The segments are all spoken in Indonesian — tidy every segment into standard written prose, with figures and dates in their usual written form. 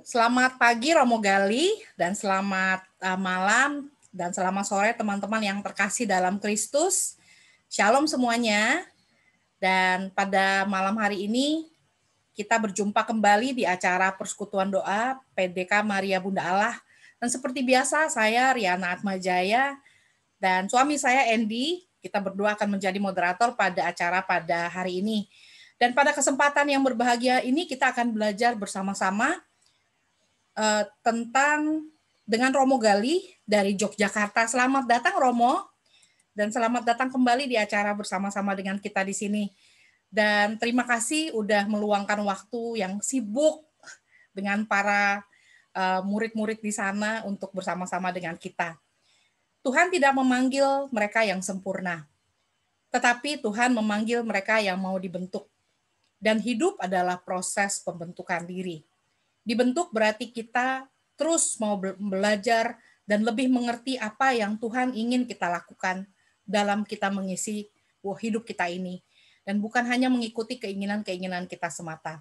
Selamat pagi Romo Gali dan selamat malam dan selamat sore teman-teman yang terkasih dalam Kristus. Shalom semuanya. Dan pada malam hari ini kita berjumpa kembali di acara Persekutuan Doa PDK Maria Bunda Allah. Dan seperti biasa saya Riana Atmajaya dan suami saya Andy, kita berdua akan menjadi moderator pada acara pada hari ini. Dan pada kesempatan yang berbahagia ini kita akan belajar bersama-sama tentang dengan Romo Gali dari Yogyakarta. Selamat datang Romo, dan selamat datang kembali di acara bersama-sama dengan kita di sini. Dan terima kasih udah meluangkan waktu yang sibuk dengan para murid-murid di sana untuk bersama-sama dengan kita. Tuhan tidak memanggil mereka yang sempurna, tetapi Tuhan memanggil mereka yang mau dibentuk. Dan hidup adalah proses pembentukan diri. Dibentuk berarti kita terus mau belajar dan lebih mengerti apa yang Tuhan ingin kita lakukan dalam kita mengisi hidup kita ini. Dan bukan hanya mengikuti keinginan-keinginan kita semata.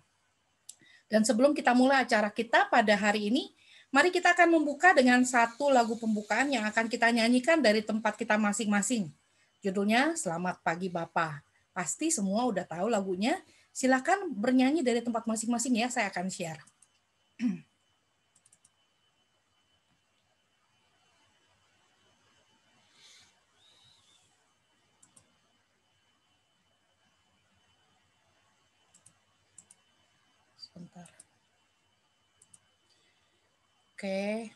Dan sebelum kita mulai acara kita pada hari ini, mari kita akan membuka dengan satu lagu pembukaan yang akan kita nyanyikan dari tempat kita masing-masing. Judulnya Selamat Pagi Bapa. Pasti semua udah tahu lagunya. Silakan bernyanyi dari tempat masing-masing ya, saya akan share. Sebentar. Oke.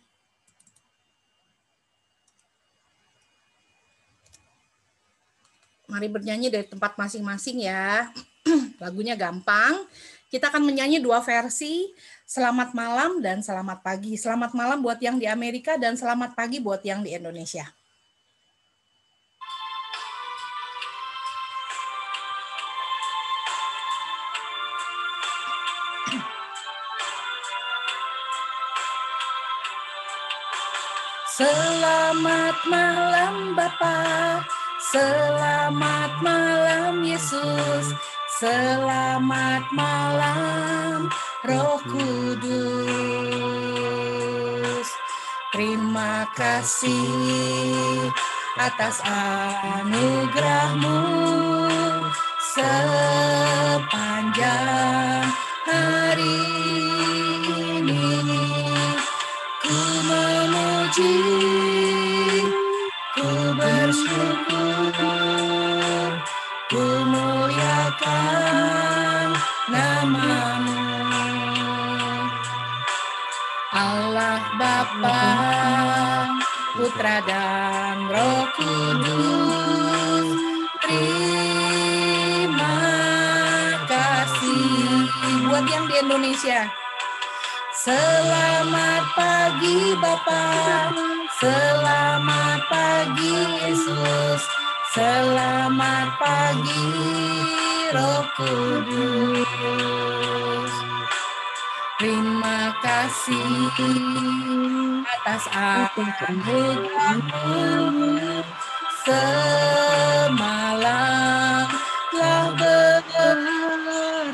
Mari bernyanyi dari tempat masing-masing ya. Lagunya gampang. Kita akan menyanyi dua versi, Selamat Malam dan Selamat Pagi. Selamat malam buat yang di Amerika dan selamat pagi buat yang di Indonesia. Selamat malam Bapa, selamat malam Yesus, selamat malam Roh Kudus. Terima kasih atas anugerah-Mu sepanjang hari ini. Ku memuji, ku bersyukur, ku muliakan nama-Mu. Allah Bapa, Putra dan Roh Kudus, terima kasih. Buat yang di Indonesia, selamat pagi Bapa, selamat pagi Yesus, selamat pagi Roh Kudus. Terima kasih atas anugerah-Mu semalam telah berlalu.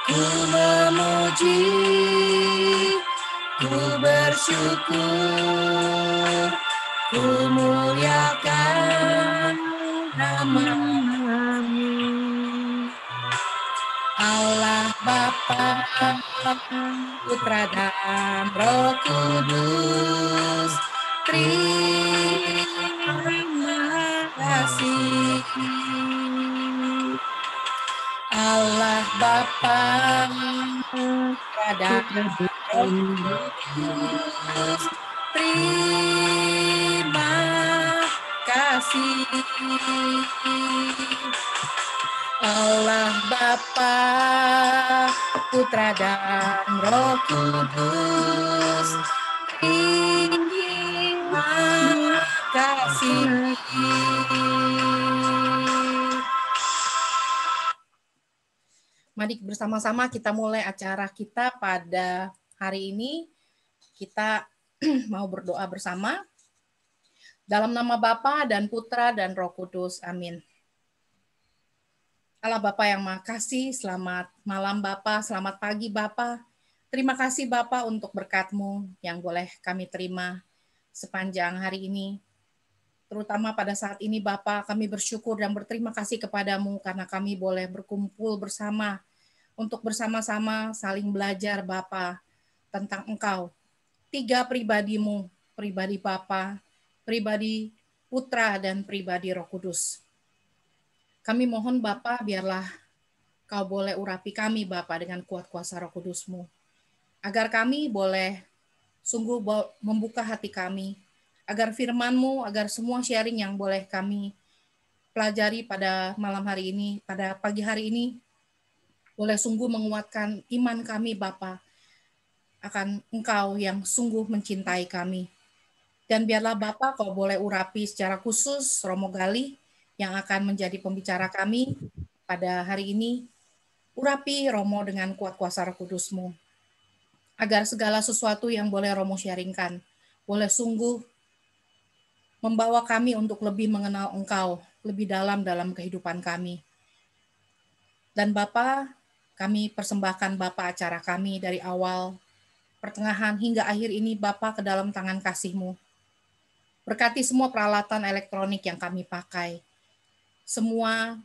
Ku memuji, ku bersyukur, ku muliakan nama-Mu. Allah Bapa, Putra dan Roh Kudus, terima kasih. Allah Bapa, Putra dan Roh Kudus, terima kasih. Allah Bapa, Putra dan Roh Kudus, terima kasih. Mari bersama-sama kita mulai acara kita pada hari ini. Kita mau berdoa bersama. Dalam nama Bapa dan Putra dan Roh Kudus. Amin. Allah Bapa yang Maha Kasih, selamat malam Bapa, selamat pagi Bapa. Terima kasih Bapak untuk berkat-Mu yang boleh kami terima sepanjang hari ini. Terutama pada saat ini Bapak, kami bersyukur dan berterima kasih kepadamu karena kami boleh berkumpul bersama untuk bersama-sama saling belajar Bapa tentang Engkau. Tiga pribadimu, pribadi Bapa, pribadi Putra, dan pribadi Roh Kudus. Kami mohon Bapa, biarlah Kau boleh urapi kami Bapa dengan kuat kuasa Roh Kudus-Mu, agar kami boleh sungguh membuka hati kami, agar firman-Mu, agar semua sharing yang boleh kami pelajari pada malam hari ini, pada pagi hari ini, boleh sungguh menguatkan iman kami Bapa akan Engkau yang sungguh mencintai kami. Dan biarlah Bapa Kau boleh urapi secara khusus Romo Gali yang akan menjadi pembicara kami pada hari ini. Urapi Romo dengan kuat kuasa Roh Kudus-Mu, agar segala sesuatu yang boleh Romo sharingkan boleh sungguh membawa kami untuk lebih mengenal Engkau lebih dalam kehidupan kami. Dan Bapa, kami persembahkan Bapa acara kami dari awal, pertengahan hingga akhir ini Bapa ke dalam tangan kasih-Mu. Berkati semua peralatan elektronik yang kami pakai, semua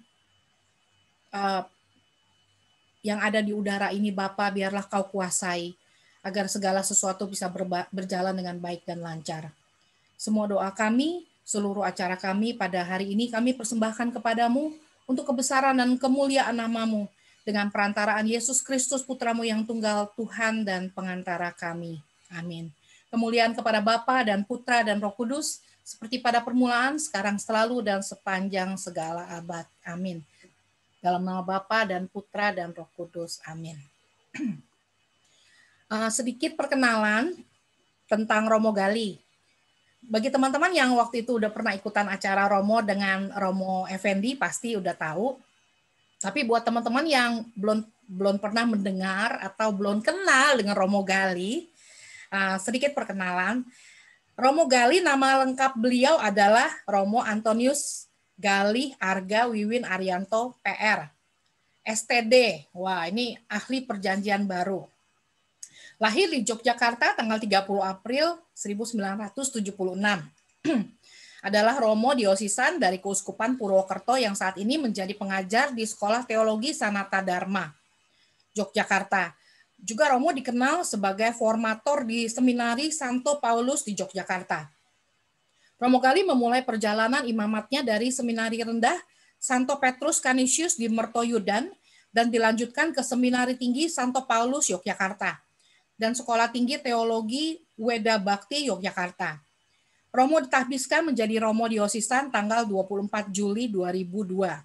yang ada di udara ini Bapa, biarlah Kau kuasai, agar segala sesuatu bisa berjalan dengan baik dan lancar. Semua doa kami, seluruh acara kami pada hari ini kami persembahkan kepadamu untuk kebesaran dan kemuliaan nama-Mu dengan perantaraan Yesus Kristus Putra-Mu yang tunggal, Tuhan dan pengantara kami. Amin. Kemuliaan kepada Bapa dan Putra dan Roh Kudus, seperti pada permulaan, sekarang, selalu, dan sepanjang segala abad. Amin. Dalam nama Bapa dan Putra dan Roh Kudus. Amin. Sedikit perkenalan tentang Romo Gali. Bagi teman-teman yang waktu itu udah pernah ikutan acara Romo dengan Romo Effendi, pasti udah tahu. Tapi buat teman-teman yang belum pernah mendengar atau belum kenal dengan Romo Gali, sedikit perkenalan. Romo Gali, nama lengkap beliau adalah Romo Antonius Gali Arga Wiwin Arianto PR, STD. Wah, ini ahli perjanjian baru. Lahir di Yogyakarta tanggal 30 April 1976. Adalah Romo Diosisan dari Keuskupan Purwokerto yang saat ini menjadi pengajar di Sekolah Teologi Sanata Dharma, Yogyakarta. Juga Romo dikenal sebagai formator di Seminari Santo Paulus di Yogyakarta. Romo Gali memulai perjalanan imamatnya dari Seminari Rendah Santo Petrus Canisius di Mertoyudan dan dilanjutkan ke Seminari Tinggi Santo Paulus Yogyakarta dan Sekolah Tinggi Teologi Weda Bakti Yogyakarta. Romo ditahbiskan menjadi Romo Diosisan tanggal 24 Juli 2002.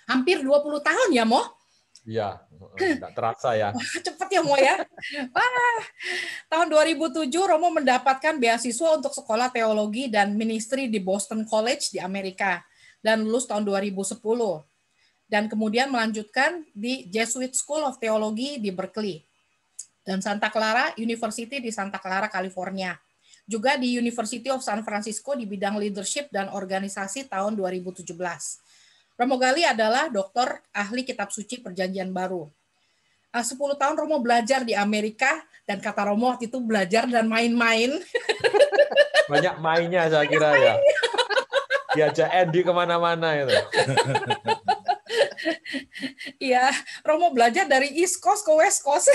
Hampir 20 tahun ya, Mo? Iya, tidak terasa ya. Cepat ya, Mo ya. Tahun 2007 Romo mendapatkan beasiswa untuk sekolah teologi dan ministry di Boston College di Amerika dan lulus tahun 2010. Dan kemudian melanjutkan di Jesuit School of Theology di Berkeley dan Santa Clara University di Santa Clara, California. Juga di University of San Francisco di bidang leadership dan organisasi tahun 2017. Romo Gali adalah doktor ahli kitab suci perjanjian baru. 10 tahun Romo belajar di Amerika, dan kata Romo waktu itu belajar dan main-main. Banyak mainnya saya kira ya. Diajak Andy kemana-mana itu. Iya, Romo belajar dari East Coast ke West Coast.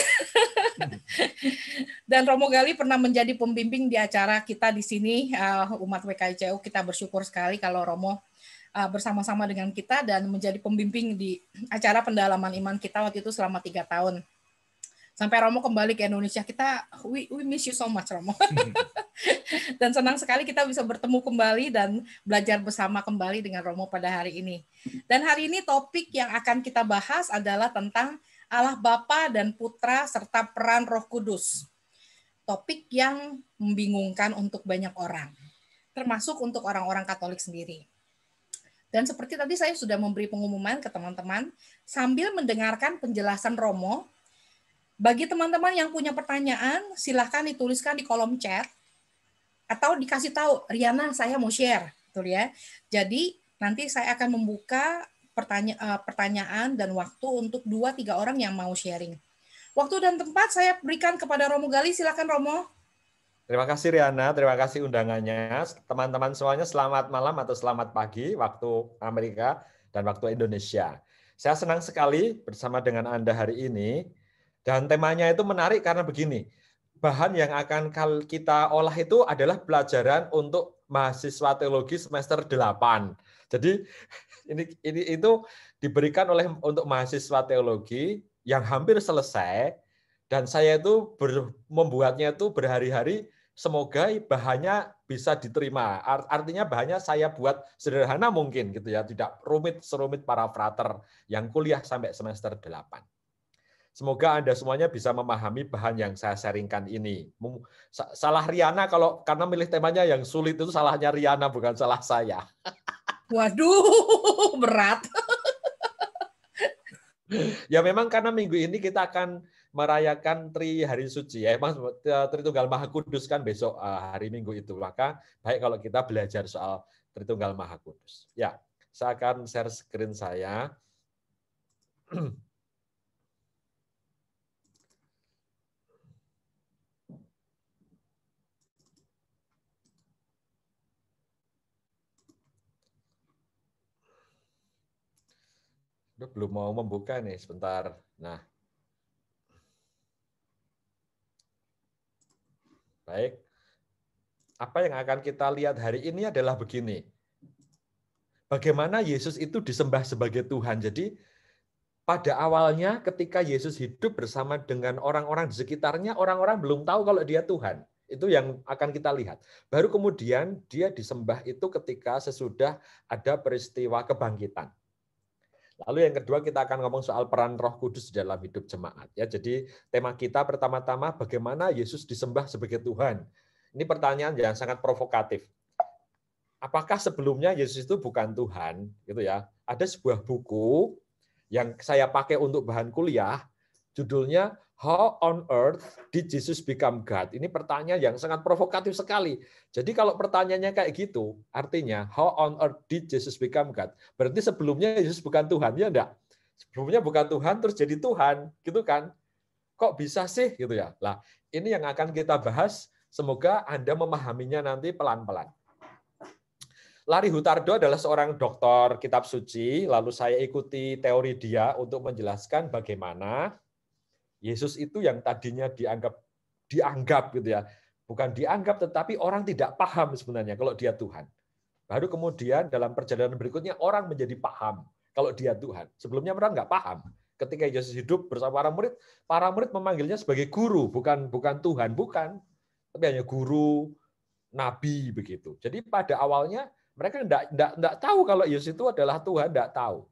Dan Romo Gali pernah menjadi pembimbing di acara kita di sini, umat WKICU. Kita bersyukur sekali kalau Romo bersama-sama dengan kita dan menjadi pembimbing di acara pendalaman iman kita waktu itu selama 3 tahun. Sampai Romo kembali ke Indonesia, kita we miss you so much, Romo. Dan senang sekali kita bisa bertemu kembali dan belajar bersama kembali dengan Romo pada hari ini. Dan hari ini topik yang akan kita bahas adalah tentang Allah Bapa dan Putra serta peran Roh Kudus. Topik yang membingungkan untuk banyak orang, termasuk untuk orang-orang Katolik sendiri. Dan seperti tadi saya sudah memberi pengumuman ke teman-teman, sambil mendengarkan penjelasan Romo, bagi teman-teman yang punya pertanyaan, silahkan dituliskan di kolom chat, atau dikasih tahu, Riana saya mau share. Betul ya. Jadi nanti saya akan membuka pertanyaan dan waktu untuk 2-3 orang yang mau sharing. Waktu dan tempat saya berikan kepada Romo Gali. Silakan Romo. Terima kasih Riana, terima kasih undangannya. Teman-teman semuanya selamat malam atau selamat pagi waktu Amerika dan waktu Indonesia. Saya senang sekali bersama dengan Anda hari ini. Dan temanya itu menarik karena begini, bahan yang akan kita olah itu adalah pelajaran untuk mahasiswa teologi semester 8. Jadi ini itu diberikan untuk mahasiswa teologi yang hampir selesai, dan saya itu membuatnya itu berhari-hari. Semoga bahannya bisa diterima. Artinya bahannya saya buat sederhana mungkin gitu ya, tidak serumit para frater yang kuliah sampai semester 8. Semoga Anda semuanya bisa memahami bahan yang saya sharingkan ini. Salah Riana karena milih temanya yang sulit, itu salahnya Riana, bukan salah saya. Waduh, berat. Ya memang karena minggu ini kita akan merayakan Tri Hari Suci, ya. Emang Tritunggal Maha Kudus kan besok hari Minggu itu. Maka baik kalau kita belajar soal Tritunggal Maha Kudus. Ya, saya akan share screen saya. Belum mau membuka nih, sebentar. Nah, baik. Apa yang akan kita lihat hari ini adalah begini. Bagaimana Yesus itu disembah sebagai Tuhan. Jadi, pada awalnya ketika Yesus hidup bersama dengan orang-orang di sekitarnya, orang-orang belum tahu kalau dia Tuhan. Itu yang akan kita lihat. Baru kemudian dia disembah itu ketika sesudah ada peristiwa kebangkitan. Lalu yang kedua kita akan ngomong soal peran Roh Kudus dalam hidup jemaat. Ya, jadi tema kita pertama-tama bagaimana Yesus disembah sebagai Tuhan. Ini pertanyaan yang sangat provokatif. Apakah sebelumnya Yesus itu bukan Tuhan? Gitu ya. Ada sebuah buku yang saya pakai untuk bahan kuliah, judulnya How on Earth Did Jesus Become God? Ini pertanyaan yang sangat provokatif sekali. Jadi kalau pertanyaannya kayak gitu, artinya How on Earth Did Jesus Become God? Berarti sebelumnya Yesus bukan Tuhan, ya enggak? Sebelumnya bukan Tuhan, terus jadi Tuhan, gitu kan? Kok bisa sih, gitu ya? Nah, ini yang akan kita bahas. Semoga Anda memahaminya nanti pelan-pelan. Larry Hurtado adalah seorang doktor kitab suci, lalu saya ikuti teori dia untuk menjelaskan bagaimana Yesus itu yang tadinya dianggap gitu ya, bukan dianggap tetapi orang tidak paham sebenarnya kalau dia Tuhan. Baru kemudian dalam perjalanan berikutnya orang menjadi paham kalau dia Tuhan. Sebelumnya orang nggak paham. Ketika Yesus hidup bersama para murid memanggilnya sebagai guru, bukan Tuhan, bukan, tapi hanya guru, nabi begitu. Jadi pada awalnya mereka enggak tahu kalau Yesus itu adalah Tuhan, enggak tahu.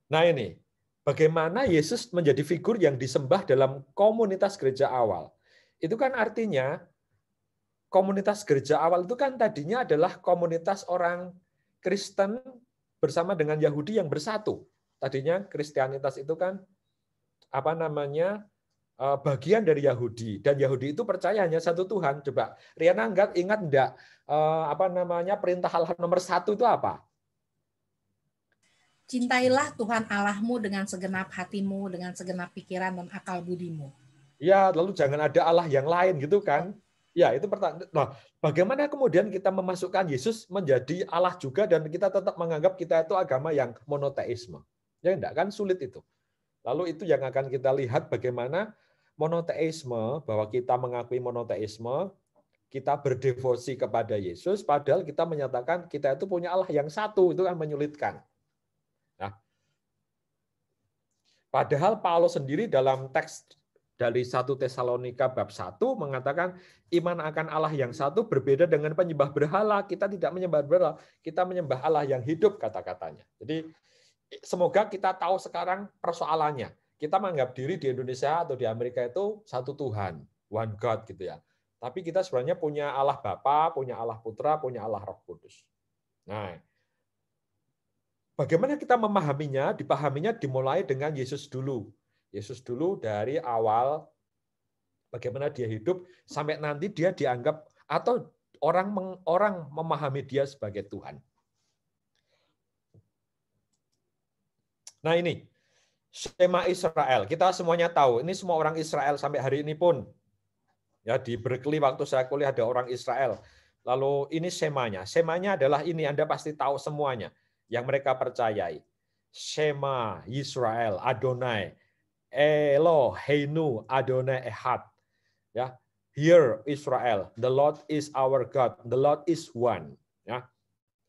Nah ini, bagaimana Yesus menjadi figur yang disembah dalam komunitas gereja awal. Itu kan artinya, komunitas gereja awal itu kan tadinya adalah komunitas orang Kristen bersama dengan Yahudi yang bersatu. Tadinya Kristianitas itu kan bagian dari Yahudi, dan Yahudi itu percaya hanya satu Tuhan. Coba Riana ingat enggak perintah Allah nomor 1 itu apa? Cintailah Tuhan Allahmu dengan segenap hatimu, dengan segenap pikiran dan akal budimu. Ya, lalu jangan ada Allah yang lain gitu kan? Ya, itu pertanyaan. Nah, bagaimana kemudian kita memasukkan Yesus menjadi Allah juga dan kita tetap menganggap kita itu agama yang monoteisme? Ya enggak kan, sulit itu. Lalu itu yang akan kita lihat bagaimana monoteisme, bahwa kita mengakui monoteisme, kita berdevosi kepada Yesus, padahal kita menyatakan kita itu punya Allah yang satu, itu kan menyulitkan. Nah, padahal Paulus sendiri dalam teks dari 1 Tesalonika bab 1 mengatakan iman akan Allah yang satu berbeda dengan penyembah berhala. Kita tidak menyembah berhala, kita menyembah Allah yang hidup, kata-katanya. Jadi semoga kita tahu sekarang persoalannya. Kita menganggap diri di Indonesia atau di Amerika itu satu Tuhan, one God gitu ya. Tapi kita sebenarnya punya Allah Bapa, punya Allah Putra, punya Allah Roh Kudus. Nah, bagaimana kita memahaminya? Dipahaminya dimulai dengan Yesus dulu. Yesus dulu dari awal bagaimana dia hidup sampai nanti dia dianggap atau orang memahami dia sebagai Tuhan. Nah ini, Shema Israel. Kita semuanya tahu, ini semua orang Israel sampai hari ini pun. Ya, di Berkeley waktu saya kuliah ada orang Israel. Lalu ini semanya. Semanya adalah ini, Anda pasti tahu semuanya yang mereka percayai. Shema Israel, Adonai, Eloheinu, Adonai Ehad. Ya, Hear Israel, the Lord is our God, the Lord is one. Ya,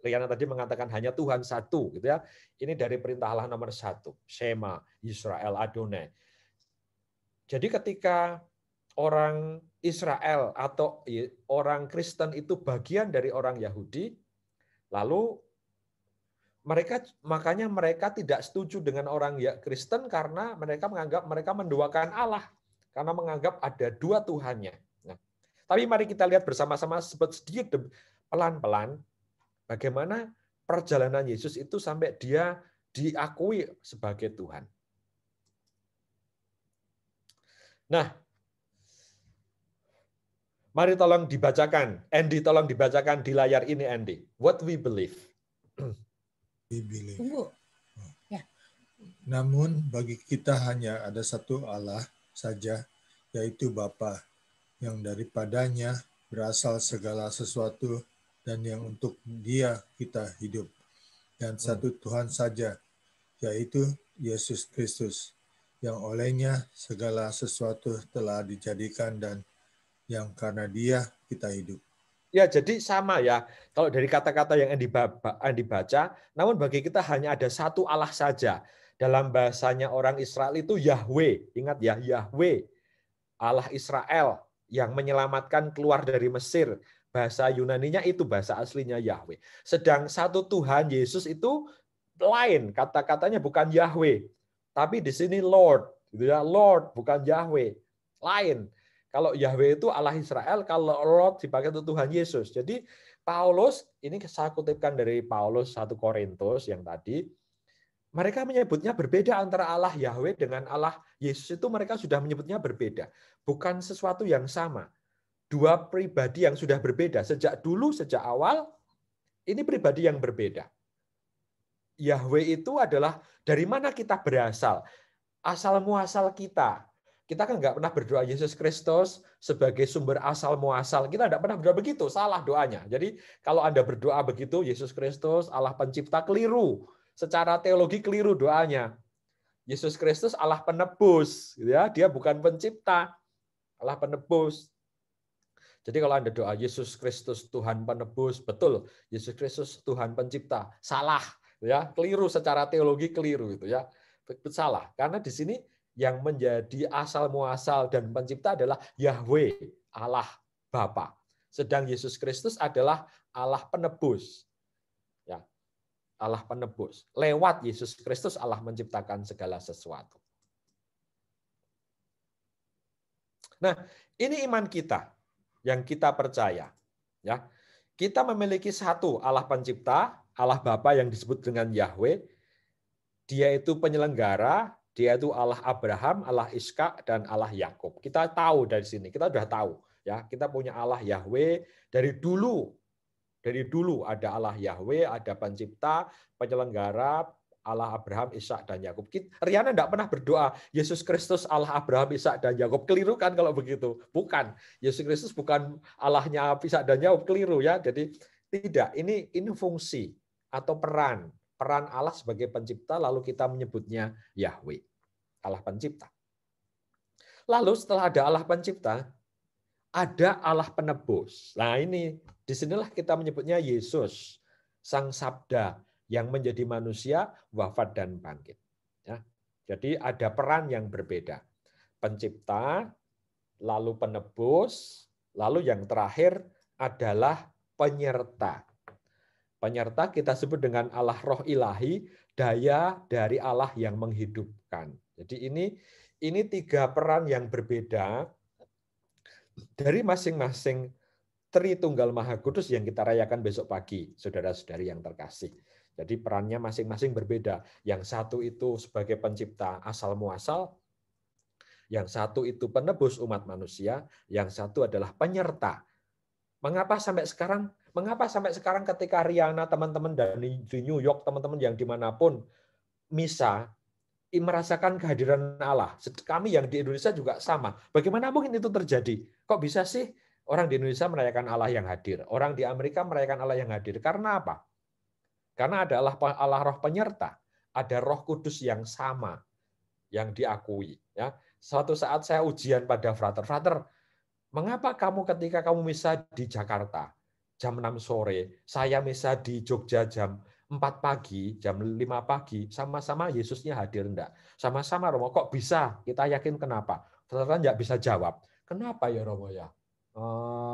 Riana tadi mengatakan hanya Tuhan satu, gitu ya. Ini dari perintah Allah nomor 1, Shema Israel, Adonai. Jadi ketika orang Israel atau orang Kristen itu bagian dari orang Yahudi, lalu makanya mereka tidak setuju dengan orang Kristen karena mereka menganggap mereka menduakan Allah, karena menganggap ada dua Tuhannya. Nah, tapi mari kita lihat bersama-sama sedikit pelan-pelan bagaimana perjalanan Yesus itu sampai dia diakui sebagai Tuhan. Nah, mari tolong dibacakan. Andy, tolong dibacakan di layar ini, Andy. What we believe. We believe. Tunggu. Ya. Namun bagi kita hanya ada satu Allah saja, yaitu Bapa, yang daripadanya berasal segala sesuatu dan yang untuk Dia kita hidup. Dan satu Tuhan saja, yaitu Yesus Kristus, yang olehnya segala sesuatu telah dijadikan dan yang karena Dia kita hidup. Ya, jadi sama ya. Kalau dari kata-kata yang Andi baca, namun bagi kita hanya ada satu Allah saja. Dalam bahasanya orang Israel itu Yahweh. Ingat ya, Yahweh. Allah Israel yang menyelamatkan keluar dari Mesir. Bahasa Yunaninya itu bahasa aslinya Yahweh. Sedang satu Tuhan Yesus itu lain. Kata-katanya bukan Yahweh. Tapi di sini Lord. Gitu ya, Lord bukan Yahweh. Lain. Kalau Yahweh itu Allah Israel, kalau Lord dipakai untuk Tuhan Yesus. Jadi Paulus, ini saya kutipkan dari Paulus 1 Korintus yang tadi, mereka menyebutnya berbeda antara Allah Yahweh dengan Allah Yesus itu mereka sudah menyebutnya berbeda. Bukan sesuatu yang sama. Dua pribadi yang sudah berbeda. Sejak dulu, sejak awal, ini pribadi yang berbeda. Yahweh itu adalah dari mana kita berasal. Asal muasal kita. Kita kan nggak pernah berdoa Yesus Kristus sebagai sumber asal muasal. Kita nggak pernah berdoa begitu, salah doanya. Jadi kalau Anda berdoa begitu, Yesus Kristus Allah pencipta, keliru. Secara teologi keliru doanya. Yesus Kristus Allah penebus, ya, Dia bukan pencipta, Allah penebus. Jadi kalau Anda doa Yesus Kristus Tuhan penebus, betul. Yesus Kristus Tuhan pencipta, salah, ya, keliru secara teologi, keliru itu ya. Salah, karena di sini yang menjadi asal muasal dan pencipta adalah Yahweh, Allah Bapa. Sedang Yesus Kristus adalah Allah penebus. Ya. Allah penebus. Lewat Yesus Kristus Allah menciptakan segala sesuatu. Nah, ini iman kita yang kita percaya. Ya. Kita memiliki satu Allah pencipta, Allah Bapa yang disebut dengan Yahweh. Dia itu penyelenggara, Dia itu Allah Abraham, Allah Ishak, dan Allah Yakub. Kita tahu dari sini, kita sudah tahu. Ya, kita punya Allah Yahweh dari dulu. Dari dulu ada Allah Yahweh, ada pencipta, penyelenggara, Allah Abraham, Ishak, dan Yakub. Riana tidak pernah berdoa, Yesus Kristus Allah Abraham, Ishak, dan Yakub. Keliru kan kalau begitu? Bukan. Yesus Kristus bukan Allahnya Ishak dan Yakub. Keliru ya. Jadi tidak. Ini fungsi atau peran Allah sebagai pencipta, lalu kita menyebutnya Yahweh, Allah pencipta. Lalu setelah ada Allah pencipta, ada Allah penebus. Nah ini, disinilah kita menyebutnya Yesus, Sang Sabda yang menjadi manusia, wafat dan bangkit. Ya. Jadi ada peran yang berbeda. Pencipta, lalu penebus, lalu yang terakhir adalah penyerta. Penyerta kita sebut dengan Allah Roh Ilahi, daya dari Allah yang menghidupkan. Jadi ini tiga peran yang berbeda dari masing-masing Tritunggal Maha Kudus yang kita rayakan besok pagi, saudara-saudari yang terkasih. Jadi perannya masing-masing berbeda. Yang satu itu sebagai pencipta asal muasal, yang satu itu penebus umat manusia, yang satu adalah penyerta. Mengapa sampai sekarang ketika Riana, teman-teman dari New York, teman-teman yang dimanapun, misa, merasakan kehadiran Allah. Kami yang di Indonesia juga sama. Bagaimana mungkin itu terjadi? Kok bisa sih orang di Indonesia merayakan Allah yang hadir? Orang di Amerika merayakan Allah yang hadir. Karena apa? Karena ada Allah Roh penyerta. Ada Roh Kudus yang sama, yang diakui. Ya. Suatu saat saya ujian pada frater, mengapa kamu ketika kamu misa di Jakarta, jam 6 sore, saya misa di Jogja jam 4 pagi, jam 5 pagi, sama-sama Yesusnya hadir enggak? Sama-sama Romo, kok bisa? Kita yakin kenapa? Frater enggak bisa jawab. Kenapa ya Romo ya?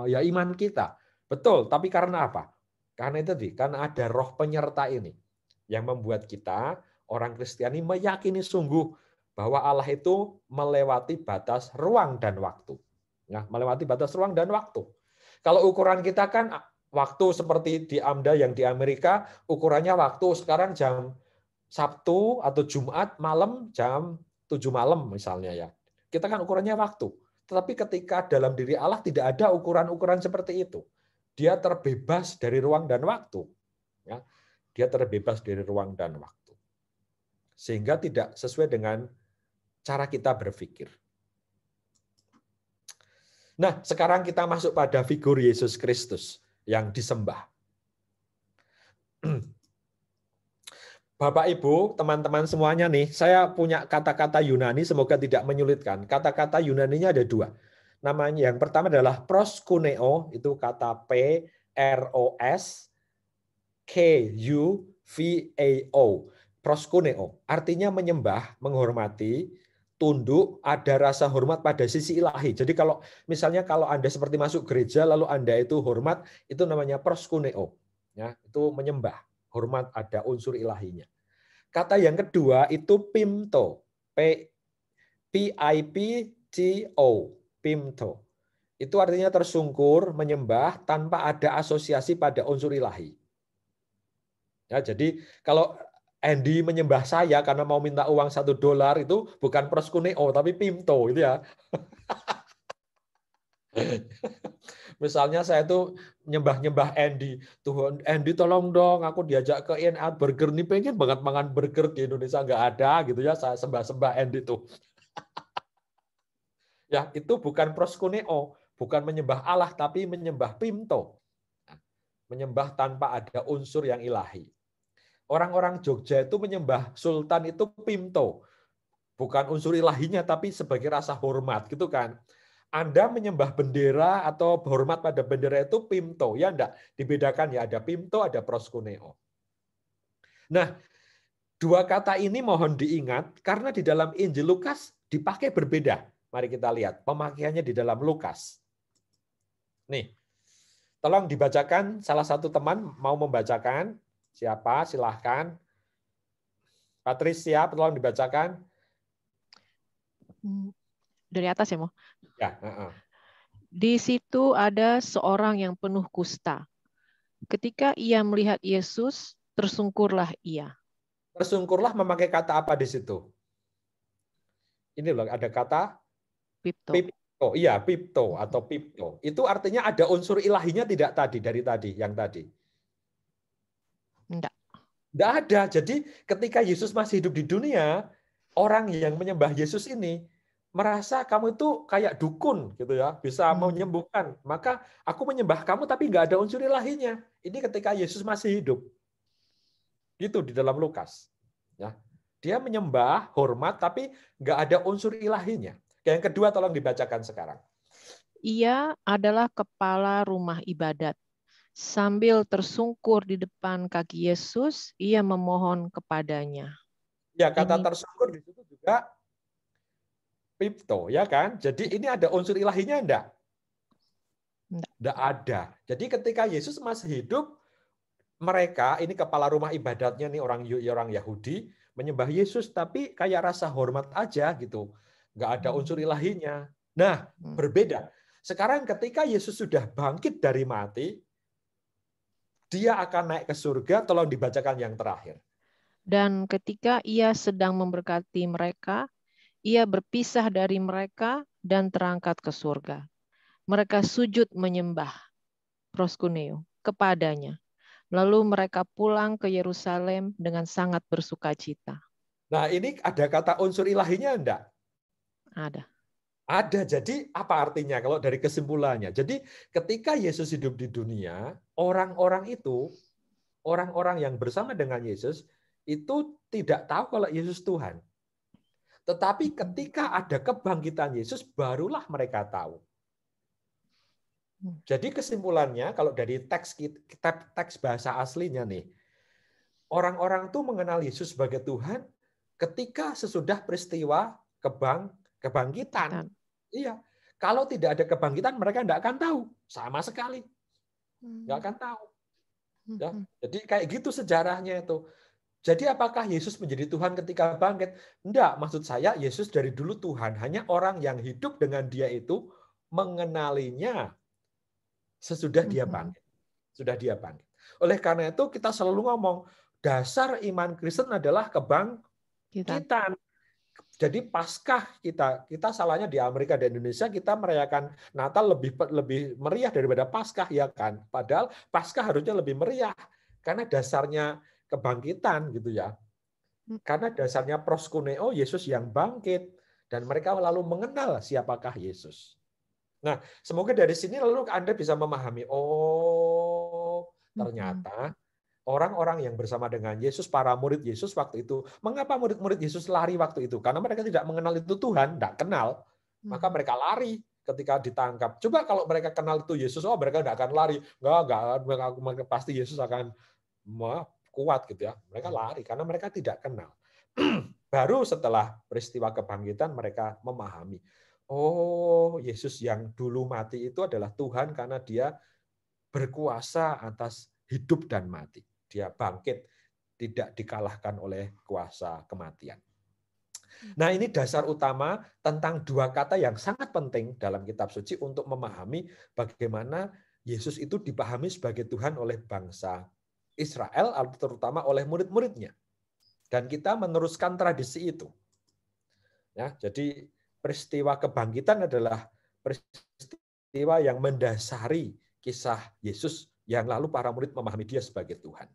Ya iman kita. Betul, tapi karena apa? Karena itu tadi, karena ada roh penyerta ini yang membuat kita orang Kristiani meyakini sungguh bahwa Allah itu melewati batas ruang dan waktu. Nah, melewati batas ruang dan waktu. Kalau ukuran kita kan waktu seperti di AMDA yang di Amerika, ukurannya waktu sekarang jam Sabtu atau Jumat malam jam 7 malam misalnya ya. Kita kan ukurannya waktu. Tetapi ketika dalam diri Allah tidak ada ukuran-ukuran seperti itu. Dia terbebas dari ruang dan waktu. Ya. Dia terbebas dari ruang dan waktu. Sehingga tidak sesuai dengan cara kita berpikir. Nah, sekarang kita masuk pada figur Yesus Kristus yang disembah. Bapak, Ibu, teman-teman semuanya nih, saya punya kata-kata Yunani, semoga tidak menyulitkan. Kata-kata Yunaninya ada dua. Namanya yang pertama adalah proskuneo, itu kata proskuneo. Proskuneo, artinya menyembah, menghormati, tunduk, ada rasa hormat pada sisi ilahi. Jadi kalau misalnya kalau Anda seperti masuk gereja lalu Anda itu hormat, itu namanya proskuneo. Ya, itu menyembah, hormat ada unsur ilahinya. Kata yang kedua itu pimto. P-I-P-T-O. Pimto. Itu artinya tersungkur, menyembah tanpa ada asosiasi pada unsur ilahi. Ya, jadi kalau Andy menyembah saya karena mau minta uang $1 itu bukan proskuneo tapi pimto itu ya. Misalnya saya tuh nyembah Andy, Tuhan Andy tolong dong aku diajak ke In-N-Out Burger nih, pengen banget makan burger di Indonesia nggak ada gitu ya, saya sembah Andy tuh. Ya itu bukan proskuneo, bukan menyembah Allah tapi menyembah pimto, menyembah tanpa ada unsur yang ilahi. Orang-orang Jogja itu menyembah Sultan itu pimto, bukan unsur ilahinya tapi sebagai rasa hormat gitu kan. Anda menyembah bendera atau hormat pada bendera itu pimto, ya enggak? Dibedakan ya, ada pimto, ada proskuneo. Nah, dua kata ini mohon diingat karena di dalam Injil Lukas dipakai berbeda. Mari kita lihat pemakaiannya di dalam Lukas. Nih, tolong dibacakan, salah satu teman mau membacakan. Siapa? Silahkan. Patricia, tolong dibacakan. Dari atas ya, Mo? Ya. Di situ ada seorang yang penuh kusta. Ketika ia melihat Yesus, tersungkurlah ia. Tersungkurlah memakai kata apa di situ? Ini loh, ada kata Pipto. Pipto. Iya, pipto atau pipto. Itu artinya ada unsur ilahinya tidak tadi, dari tadi, yang tadi? Enggak. Enggak ada. Jadi ketika Yesus masih hidup di dunia, orang yang menyembah Yesus ini merasa kamu itu kayak dukun gitu ya, bisa menyembuhkan. Maka aku menyembah kamu tapi nggak ada unsur ilahinya. Ini ketika Yesus masih hidup. Gitu di dalam Lukas. Ya. Dia menyembah, hormat tapi nggak ada unsur ilahinya. Yang kedua tolong dibacakan sekarang. Ia adalah kepala rumah ibadat. Sambil tersungkur di depan kaki Yesus, ia memohon kepadanya. Ya, kata tersungkur di situ juga pipto, ya kan? Jadi ini ada unsur ilahinya enggak? Enggak ada. Jadi ketika Yesus masih hidup, mereka, ini kepala rumah ibadatnya nih orang Yahudi, menyembah Yesus tapi kayak rasa hormat aja gitu. Enggak ada unsur ilahinya. Nah, berbeda. Sekarang ketika Yesus sudah bangkit dari mati, dia akan naik ke surga, tolong dibacakan yang terakhir. Dan ketika ia sedang memberkati mereka, ia berpisah dari mereka dan terangkat ke surga. Mereka sujud menyembah, proskuneo, kepadanya. Lalu mereka pulang ke Yerusalem dengan sangat bersukacita. Nah, ini ada kata unsur ilahinya enggak? Ada. Ada. Jadi apa artinya kalau dari kesimpulannya? Jadi ketika Yesus hidup di dunia, orang-orang yang bersama dengan Yesus itu tidak tahu kalau Yesus Tuhan. Tetapi ketika ada kebangkitan Yesus, barulah mereka tahu. Jadi kesimpulannya, kalau dari teks bahasa aslinya nih, orang-orang itu mengenal Yesus sebagai Tuhan ketika sesudah peristiwa kebangkitan. Iya. Kalau tidak ada kebangkitan, mereka tidak akan tahu. Sama sekali. Nggak akan tahu. Ya. Jadi kayak gitu sejarahnya itu. Jadi apakah Yesus menjadi Tuhan ketika bangkit? Enggak, maksud saya Yesus dari dulu Tuhan. Hanya orang yang hidup dengan dia itu mengenalinya sesudah dia bangkit. Sudah dia bangkit. Oleh karena itu kita selalu ngomong, dasar iman Kristen adalah kebangkitan. Jadi Paskah kita salahnya di Amerika dan Indonesia kita merayakan Natal lebih meriah daripada Paskah, ya kan? Padahal Paskah harusnya lebih meriah karena dasarnya kebangkitan gitu ya. Karena dasarnya proskuneo, Yesus yang bangkit dan mereka lalu mengenal siapakah Yesus. Nah, semoga dari sini lalu Anda bisa memahami, oh ternyata orang-orang yang bersama dengan Yesus, para murid Yesus waktu itu, mengapa murid-murid Yesus lari waktu itu? Karena mereka tidak mengenal itu Tuhan, tidak kenal. Maka mereka lari ketika ditangkap. Coba kalau mereka kenal itu Yesus, oh mereka tidak akan lari. Enggak, pasti Yesus akan kuat gitu ya. Mereka lari karena mereka tidak kenal. Baru setelah peristiwa kebangkitan mereka memahami, oh Yesus yang dulu mati itu adalah Tuhan karena dia berkuasa atas hidup dan mati. Dia bangkit, tidak dikalahkan oleh kuasa kematian. Nah, ini dasar utama tentang dua kata yang sangat penting dalam kitab suci untuk memahami bagaimana Yesus itu dipahami sebagai Tuhan oleh bangsa Israel, terutama oleh murid-muridnya. Dan kita meneruskan tradisi itu. Ya, jadi peristiwa kebangkitan adalah peristiwa yang mendasari kisah Yesus yang lalu para murid memahami dia sebagai Tuhan.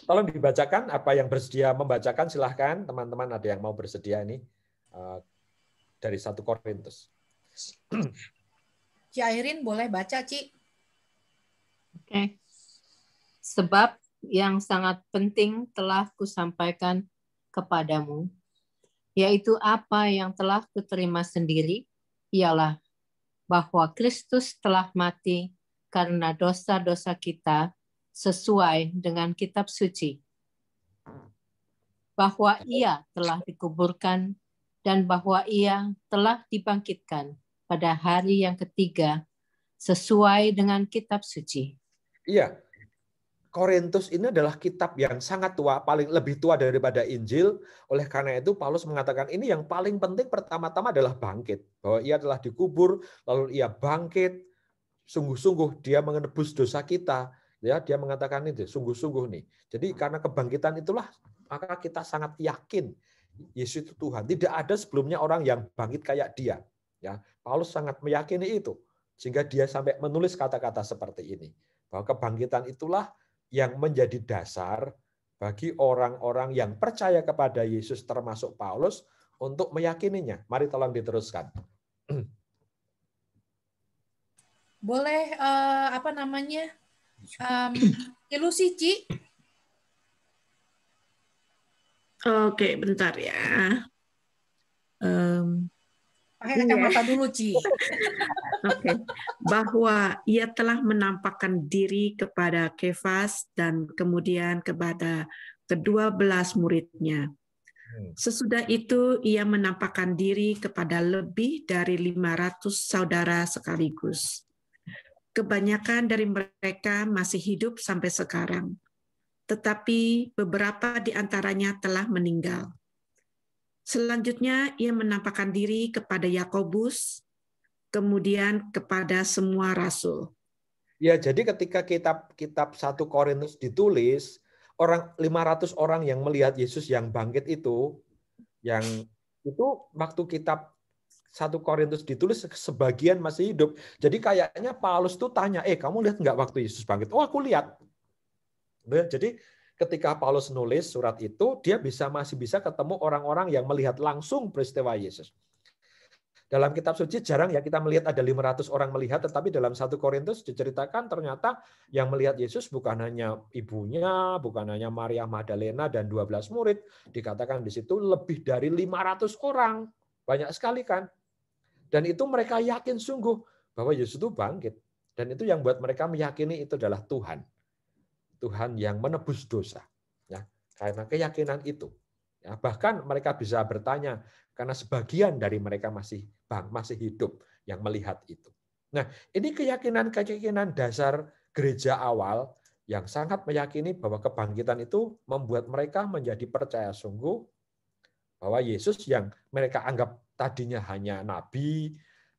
Tolong dibacakan, apa yang bersedia membacakan silahkan, teman-teman ada yang mau bersedia ini dari 1 Korintus. Ci Airin boleh baca, Ci. Oke. Sebab yang sangat penting telah kusampaikan kepadamu, yaitu apa yang telah kuterima sendiri, ialah bahwa Kristus telah mati karena dosa-dosa kita sesuai dengan kitab suci, bahwa ia telah dikuburkan dan bahwa ia telah dibangkitkan pada hari yang ketiga sesuai dengan kitab suci. Iya, Korintus ini adalah kitab yang sangat tua, paling lebih tua daripada Injil. Oleh karena itu Paulus mengatakan ini yang paling penting pertama-tama adalah bangkit, bahwa ia telah dikubur, lalu ia bangkit, sungguh-sungguh dia menebus dosa kita. Ya, dia mengatakan itu sungguh-sungguh nih. Jadi karena kebangkitan itulah maka kita sangat yakin Yesus itu Tuhan. Tidak ada sebelumnya orang yang bangkit kayak dia. Ya, Paulus sangat meyakini itu sehingga dia sampai menulis kata-kata seperti ini. Bahwa kebangkitan itulah yang menjadi dasar bagi orang-orang yang percaya kepada Yesus termasuk Paulus untuk meyakininya. Mari tolong diteruskan. Boleh ilusi, Ci. Oke, bentar ya. Pakai kacamata dulu, Ci. Oke. Bahwa ia telah menampakkan diri kepada Kefas dan kemudian kepada ke-12 muridnya. Sesudah itu ia menampakkan diri kepada lebih dari 500 saudara sekaligus. Kebanyakan dari mereka masih hidup sampai sekarang, tetapi beberapa di antaranya telah meninggal. Selanjutnya ia menampakkan diri kepada Yakobus, kemudian kepada semua rasul. Ya, jadi ketika kitab 1 Korintus ditulis, 500 orang yang melihat Yesus yang bangkit itu waktu kitab 1 Korintus ditulis sebagian masih hidup. Jadi kayaknya Paulus tuh tanya, kamu lihat nggak waktu Yesus bangkit? Oh, aku lihat. Jadi ketika Paulus nulis surat itu, dia masih bisa ketemu orang-orang yang melihat langsung peristiwa Yesus. Dalam kitab suci jarang ya kita melihat ada 500 orang melihat, tetapi dalam 1 Korintus diceritakan ternyata yang melihat Yesus bukan hanya ibunya, bukan hanya Maria Magdalena dan 12 murid, dikatakan di situ lebih dari 500 orang. Banyak sekali kan? Dan itu mereka yakin sungguh bahwa Yesus itu bangkit. Dan itu yang buat mereka meyakini itu adalah Tuhan. Tuhan yang menebus dosa. Ya, karena keyakinan itu. Ya, bahkan mereka bisa bertanya, karena sebagian dari mereka masih hidup yang melihat itu. Nah, ini keyakinan dasar gereja awal yang sangat meyakini bahwa kebangkitan itu membuat mereka menjadi percaya sungguh bahwa Yesus yang mereka anggap tadinya hanya nabi,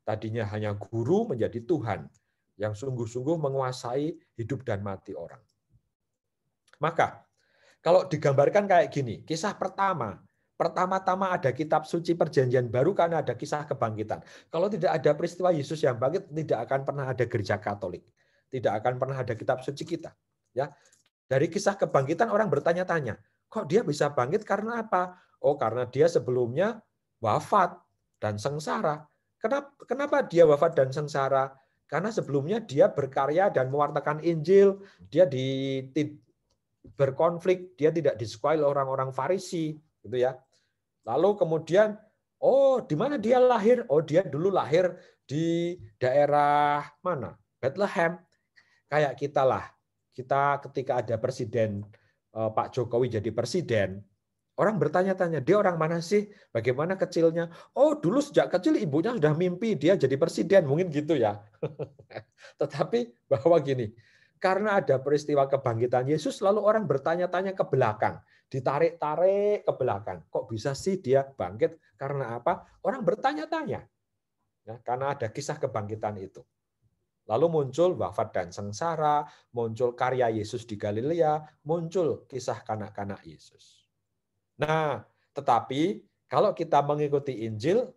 tadinya hanya guru, menjadi Tuhan yang sungguh-sungguh menguasai hidup dan mati orang. Maka, kalau digambarkan kayak gini, kisah pertama-tama ada kitab suci perjanjian baru karena ada kisah kebangkitan. Kalau tidak ada peristiwa Yesus yang bangkit, tidak akan pernah ada gereja Katolik. Tidak akan pernah ada kitab suci kita. Ya, dari kisah kebangkitan orang bertanya-tanya, kok dia bisa bangkit karena apa? Oh, karena dia sebelumnya wafat dan sengsara. Kenapa dia wafat dan sengsara? Karena sebelumnya dia berkarya dan mewartakan Injil, dia berkonflik, dia tidak disukai orang-orang Farisi, gitu ya. Lalu kemudian, oh, di mana dia lahir? Oh, dia dulu lahir di daerah mana? Bethlehem. Kayak kita lah. Kita ketika ada presiden Pak Jokowi jadi presiden, orang bertanya-tanya, dia orang mana sih? Bagaimana kecilnya? Oh, dulu sejak kecil ibunya sudah mimpi dia jadi presiden, mungkin gitu ya. Tetapi bahwa gini, karena ada peristiwa kebangkitan Yesus, lalu orang bertanya-tanya ke belakang, ditarik-tarik ke belakang. Kok bisa sih dia bangkit? Karena apa? Orang bertanya-tanya. Ya, karena ada kisah kebangkitan itu. Lalu muncul wafat dan sengsara, muncul karya Yesus di Galilea, muncul kisah kanak-kanak Yesus. Nah, tetapi kalau kita mengikuti Injil,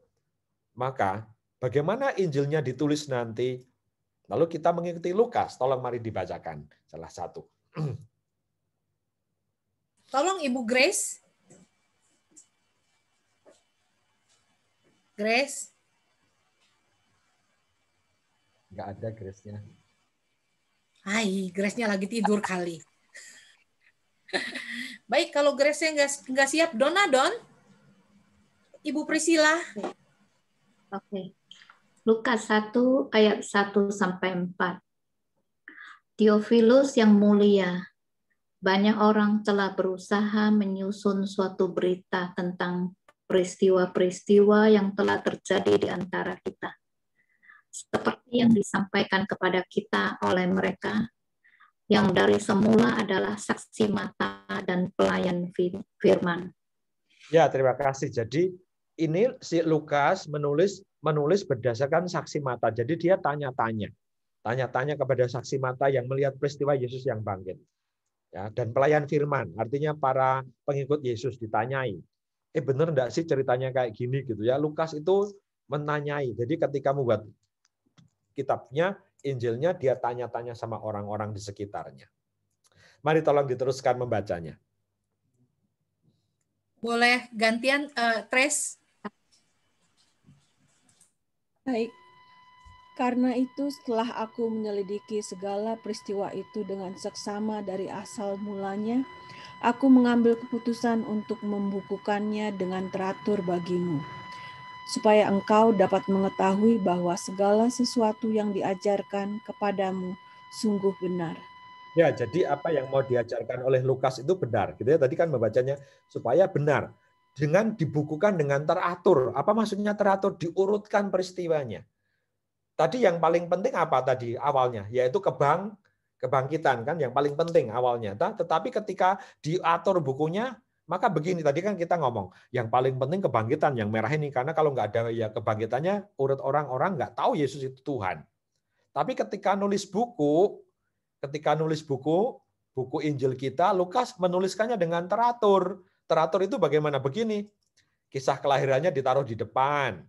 maka bagaimana Injilnya ditulis nanti? Lalu kita mengikuti Lukas, tolong mari dibacakan salah satu. Tolong Ibu Grace. Grace. Nggak ada Grace-nya. Hai, Grace-nya lagi tidur kali. Baik, kalau Grace-nya nggak siap, Don. Ibu Priscilla. Oke. Lukas 1 ayat 1-4. Theophilus yang mulia, banyak orang telah berusaha menyusun suatu berita tentang peristiwa-peristiwa yang telah terjadi di antara kita. Seperti yang disampaikan kepada kita oleh mereka, yang dari semula adalah saksi mata dan pelayan firman. Ya, terima kasih. Jadi ini si Lukas menulis berdasarkan saksi mata. Jadi dia tanya-tanya kepada saksi mata yang melihat peristiwa Yesus yang bangkit. Ya, dan pelayan firman, artinya para pengikut Yesus ditanyai. Benar enggak sih ceritanya kayak gini gitu ya? Lukas itu menanyai. Jadi ketika membuat kitabnya, Injilnya, dia tanya-tanya sama orang-orang di sekitarnya. Mari tolong diteruskan membacanya. Boleh gantian, Trace? Baik. Karena itu setelah aku menyelidiki segala peristiwa itu dengan seksama dari asal mulanya, aku mengambil keputusan untuk membukukannya dengan teratur bagimu, supaya engkau dapat mengetahui bahwa segala sesuatu yang diajarkan kepadamu sungguh benar. Ya, jadi apa yang mau diajarkan oleh Lukas itu benar, gitu ya. Tadi kan membacanya supaya benar, dengan dibukukan dengan teratur. Apa maksudnya teratur? Diurutkan peristiwanya. Tadi yang paling penting apa tadi awalnya? Yaitu kebangkitan kan yang paling penting awalnya. Tetapi ketika diatur bukunya, maka begini, tadi kan kita ngomong, yang paling penting kebangkitan yang merah ini, karena kalau nggak ada ya kebangkitannya, urut orang-orang nggak tahu Yesus itu Tuhan. Tapi ketika nulis buku Injil kita, Lukas menuliskannya dengan teratur. Teratur itu bagaimana? Begini, kisah kelahirannya ditaruh di depan,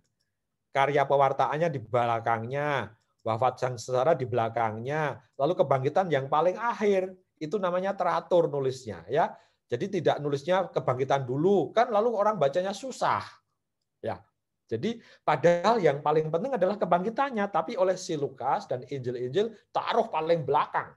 karya pewartaannya di belakangnya, wafat sengsara di belakangnya, lalu kebangkitan yang paling akhir. itu namanya teratur nulisnya, ya. Jadi tidak nulisnya kebangkitan dulu, kan lalu orang bacanya susah. Ya. Jadi padahal yang paling penting adalah kebangkitannya, tapi oleh si Lukas dan Injil-Injil taruh paling belakang.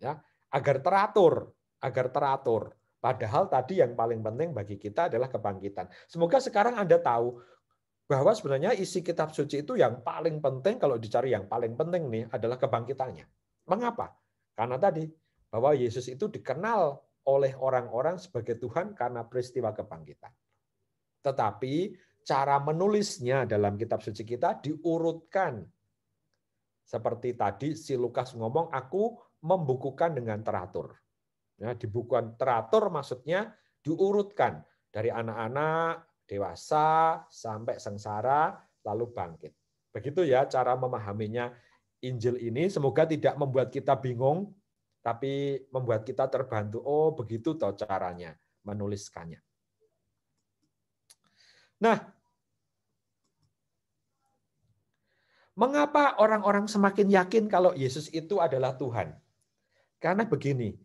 Ya, agar teratur. Padahal tadi yang paling penting bagi kita adalah kebangkitan. Semoga sekarang Anda tahu bahwa sebenarnya isi kitab suci itu yang paling penting, kalau dicari yang paling penting nih adalah kebangkitannya. Mengapa? Karena tadi bahwa Yesus itu dikenal oleh orang-orang sebagai Tuhan karena peristiwa kebangkitan. Tetapi cara menulisnya dalam kitab suci kita diurutkan. Seperti tadi si Lukas ngomong, aku membukukan dengan teratur. Ya, dibukukan teratur maksudnya diurutkan dari anak-anak, dewasa, sampai sengsara, lalu bangkit. Begitu ya cara memahaminya Injil ini. Semoga tidak membuat kita bingung, tapi membuat kita terbantu. Oh, begitu toh caranya menuliskannya. Nah, mengapa orang-orang semakin yakin kalau Yesus itu adalah Tuhan? Karena begini,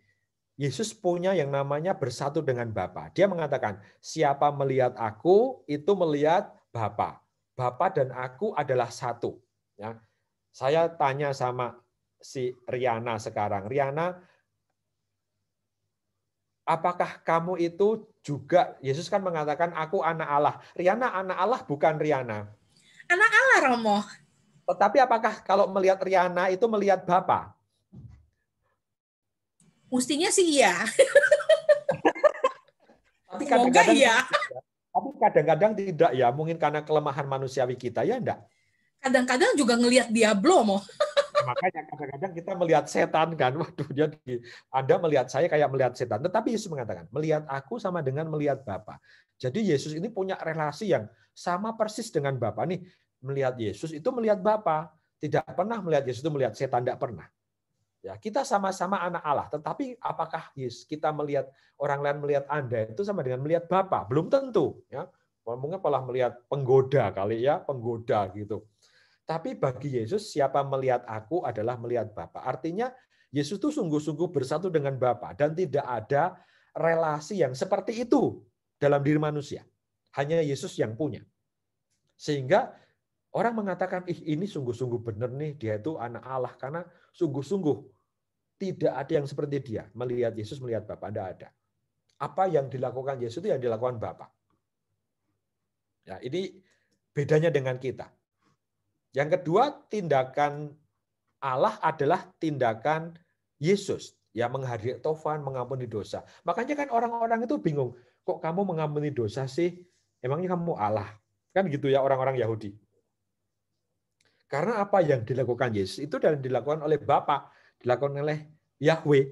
Yesus punya yang namanya bersatu dengan Bapa. Dia mengatakan, siapa melihat aku, itu melihat Bapa. Bapa dan aku adalah satu. Ya. Saya tanya sama si Riana sekarang, Riana, apakah kamu itu juga, Yesus kan mengatakan, aku anak Allah. Riana anak Allah bukan Riana. Anak Allah, Romo. Tetapi apakah kalau melihat Riana itu melihat Bapa? Mestinya sih iya. Tapi Semoga kadang-kadang iya. Tapi kadang-kadang tidak ya, mungkin karena kelemahan manusiawi kita, ya enggak? Kadang-kadang juga ngelihat Diablo, Mo. Makanya kadang-kadang kita melihat setan kan, waduh, Anda melihat saya kayak melihat setan. Tetapi Yesus mengatakan, melihat aku sama dengan melihat Bapa. Jadi Yesus ini punya relasi yang sama persis dengan Bapa. Nih, melihat Yesus itu melihat Bapa. Tidak pernah melihat Yesus itu melihat setan, tidak pernah. Ya, kita sama-sama anak Allah, tetapi apakah kita melihat orang lain melihat Anda itu sama dengan melihat Bapa? Belum tentu, ya. Mungkin malah melihat penggoda kali ya, penggoda gitu. Tapi bagi Yesus, siapa melihat aku adalah melihat Bapa. Artinya Yesus itu sungguh-sungguh bersatu dengan Bapa dan tidak ada relasi yang seperti itu dalam diri manusia. Hanya Yesus yang punya. Sehingga orang mengatakan, ini sungguh-sungguh benar nih, dia itu anak Allah. Karena sungguh-sungguh tidak ada yang seperti dia. Melihat Yesus, melihat Bapa, tidak ada. Apa yang dilakukan Yesus itu yang dilakukan Bapa. Ya, ini bedanya dengan kita. Yang kedua, tindakan Allah adalah tindakan Yesus. Ya, menghadiri taufan, mengampuni dosa. Makanya kan orang-orang itu bingung. Kok kamu mengampuni dosa sih? Emangnya kamu Allah? Kan gitu ya orang-orang Yahudi. Karena apa yang dilakukan Yesus itu dan dilakukan oleh Bapa, dilakukan oleh Yahweh.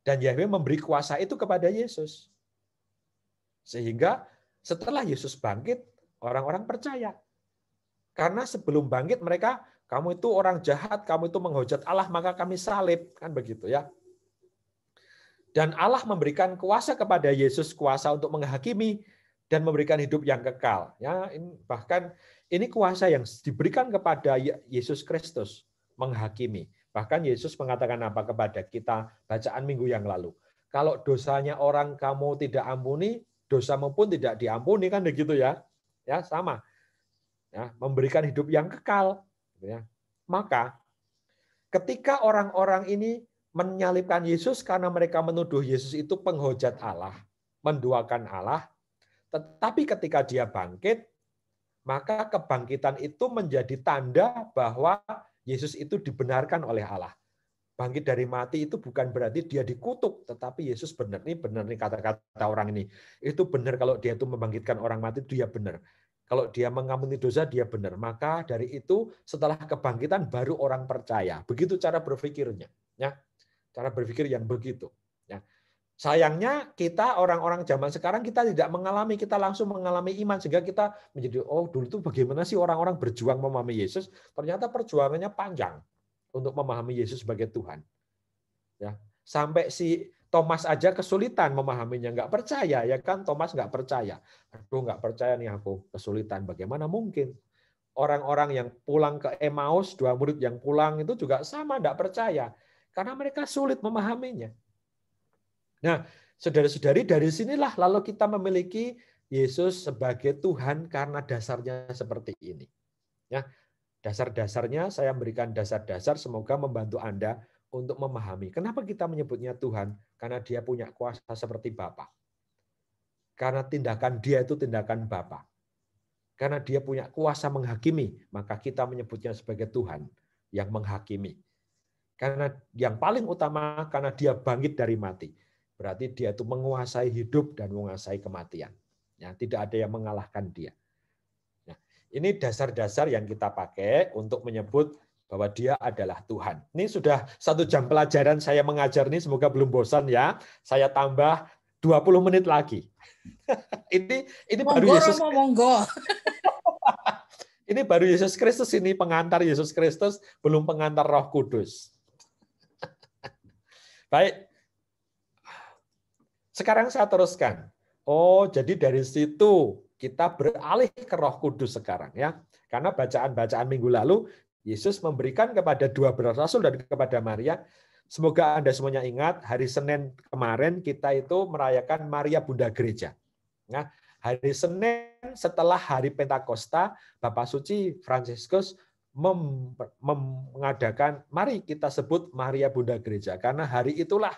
Dan Yahweh memberi kuasa itu kepada Yesus. Sehingga setelah Yesus bangkit, orang-orang percaya. Karena sebelum bangkit mereka, kamu itu orang jahat, kamu itu menghujat Allah, maka kami salib. Kan begitu ya. Dan Allah memberikan kuasa kepada Yesus, kuasa untuk menghakimi dan memberikan hidup yang kekal. Ya, bahkan ini kuasa yang diberikan kepada Yesus Kristus menghakimi. Bahkan Yesus mengatakan apa kepada kita bacaan minggu yang lalu. Kalau dosanya orang kamu tidak ampuni, dosamu pun tidak diampuni, kan begitu ya. Ya, sama. Ya, memberikan hidup yang kekal. Ya. Maka ketika orang-orang ini menyalibkan Yesus karena mereka menuduh Yesus itu penghujat Allah, menduakan Allah, tetapi ketika dia bangkit, maka kebangkitan itu menjadi tanda bahwa Yesus itu dibenarkan oleh Allah. Bangkit dari mati itu bukan berarti dia dikutuk, tetapi Yesus benar. Ini benar nih kata-kata orang ini. Itu benar kalau dia itu membangkitkan orang mati, dia benar. Kalau dia mengampuni dosa, dia benar. Maka dari itu setelah kebangkitan baru orang percaya. Begitu cara berpikirnya. Ya, cara berpikir yang begitu. Ya. Sayangnya kita orang-orang zaman sekarang kita tidak mengalami, kita langsung mengalami iman sehingga kita menjadi oh dulu itu bagaimana sih orang-orang berjuang memahami Yesus? Ternyata perjuangannya panjang untuk memahami Yesus sebagai Tuhan. Ya, sampai si Thomas aja kesulitan memahaminya, nggak percaya ya kan? Thomas nggak percaya. Aduh nggak percaya nih aku, kesulitan. Bagaimana mungkin? Orang-orang yang pulang ke Emmaus, 2 murid yang pulang itu juga sama nggak percaya. Karena mereka sulit memahaminya. Nah, saudara-saudari, dari sinilah lalu kita memiliki Yesus sebagai Tuhan karena dasarnya seperti ini. Ya, dasar-dasarnya saya berikan dasar-dasar, semoga membantu Anda untuk memahami. Kenapa kita menyebutnya Tuhan? Karena dia punya kuasa seperti Bapa. Karena tindakan dia itu tindakan Bapa. Karena dia punya kuasa menghakimi, maka kita menyebutnya sebagai Tuhan yang menghakimi. Karena yang paling utama, karena dia bangkit dari mati. Berarti dia itu menguasai hidup dan menguasai kematian. Ya, tidak ada yang mengalahkan dia. Nah, ini dasar-dasar yang kita pakai untuk menyebut bahwa dia adalah Tuhan. Ini sudah 1 jam pelajaran saya mengajar nih, semoga belum bosan ya. Saya tambah 20 menit lagi. ini baru Yesus. Monggo. Ini baru Yesus Kristus, ini pengantar Yesus Kristus, belum pengantar Roh Kudus. Baik. Sekarang saya teruskan. Oh, jadi dari situ kita beralih ke Roh Kudus sekarang ya. Karena bacaan-bacaan minggu lalu Yesus memberikan kepada 12 rasul dan kepada Maria. Semoga Anda semuanya ingat, hari Senin kemarin kita itu merayakan Maria Bunda Gereja. Nah, hari Senin setelah hari Pentakosta, Bapak Suci Fransiskus mengadakan, mari kita sebut Maria Bunda Gereja, karena hari itulah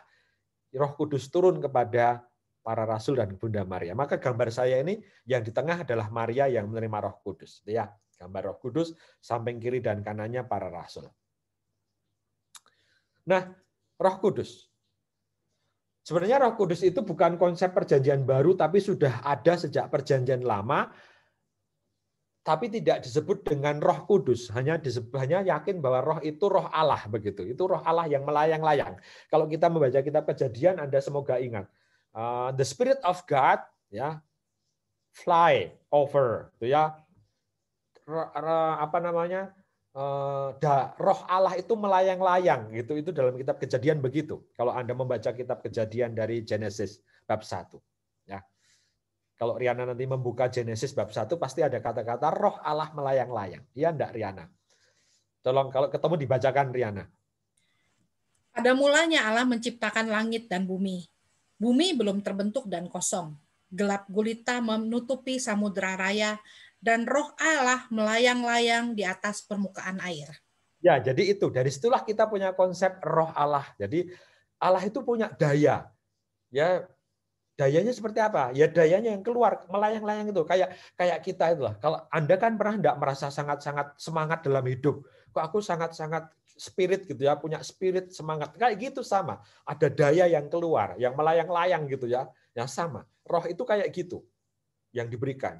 Roh Kudus turun kepada para rasul dan Bunda Maria. Maka gambar saya ini yang di tengah adalah Maria yang menerima Roh Kudus. Ya, gambar Roh Kudus, samping kiri dan kanannya para rasul. Nah, Roh Kudus. Sebenarnya Roh Kudus itu bukan konsep perjanjian baru, tapi sudah ada sejak perjanjian lama, tapi tidak disebut dengan Roh Kudus, hanya yakin bahwa Roh itu Roh Allah begitu. Itu Roh Allah yang melayang-layang. Kalau kita membaca kitab Kejadian, Anda semoga ingat, the Spirit of God, ya, fly over, itu ya, apa namanya, Roh Allah itu melayang-layang, gitu. Itu dalam kitab Kejadian begitu. Kalau Anda membaca kitab Kejadian dari Genesis bab 1, ya. Kalau Riana nanti membuka Genesis bab 1, pasti ada kata-kata Roh Allah melayang-layang. Iya enggak, Riana? Tolong kalau ketemu dibacakan, Riana. Pada mulanya Allah menciptakan langit dan bumi. Bumi belum terbentuk dan kosong. Gelap gulita menutupi samudera raya, dan Roh Allah melayang-layang di atas permukaan air. Ya, jadi itu. Dari situlah kita punya konsep Roh Allah. Jadi Allah itu punya daya. Ya, dayanya seperti apa? Ya dayanya yang keluar, melayang-layang itu. Kayak kita itulah. Kalau Anda kan pernah enggak merasa sangat-sangat semangat dalam hidup. Kok aku sangat-sangat spirit gitu ya, punya spirit semangat. Kayak gitu sama. Ada daya yang keluar, yang melayang-layang gitu ya. Ya sama. Roh itu kayak gitu yang diberikan.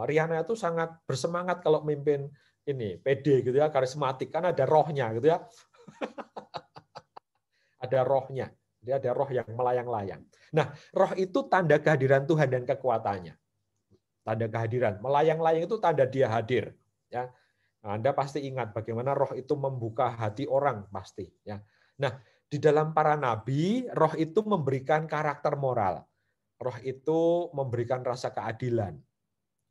Riana itu sangat bersemangat kalau mimpin ini, PD gitu ya, karismatik. Kan ada rohnya gitu ya. Ada rohnya. Dia ada roh yang melayang-layang. Nah, roh itu tanda kehadiran Tuhan dan kekuatannya. Tanda kehadiran. Melayang-layang itu tanda dia hadir. Ya, Anda pasti ingat bagaimana roh itu membuka hati orang pasti. Ya. Nah, di dalam para nabi, roh itu memberikan karakter moral. Roh itu memberikan rasa keadilan.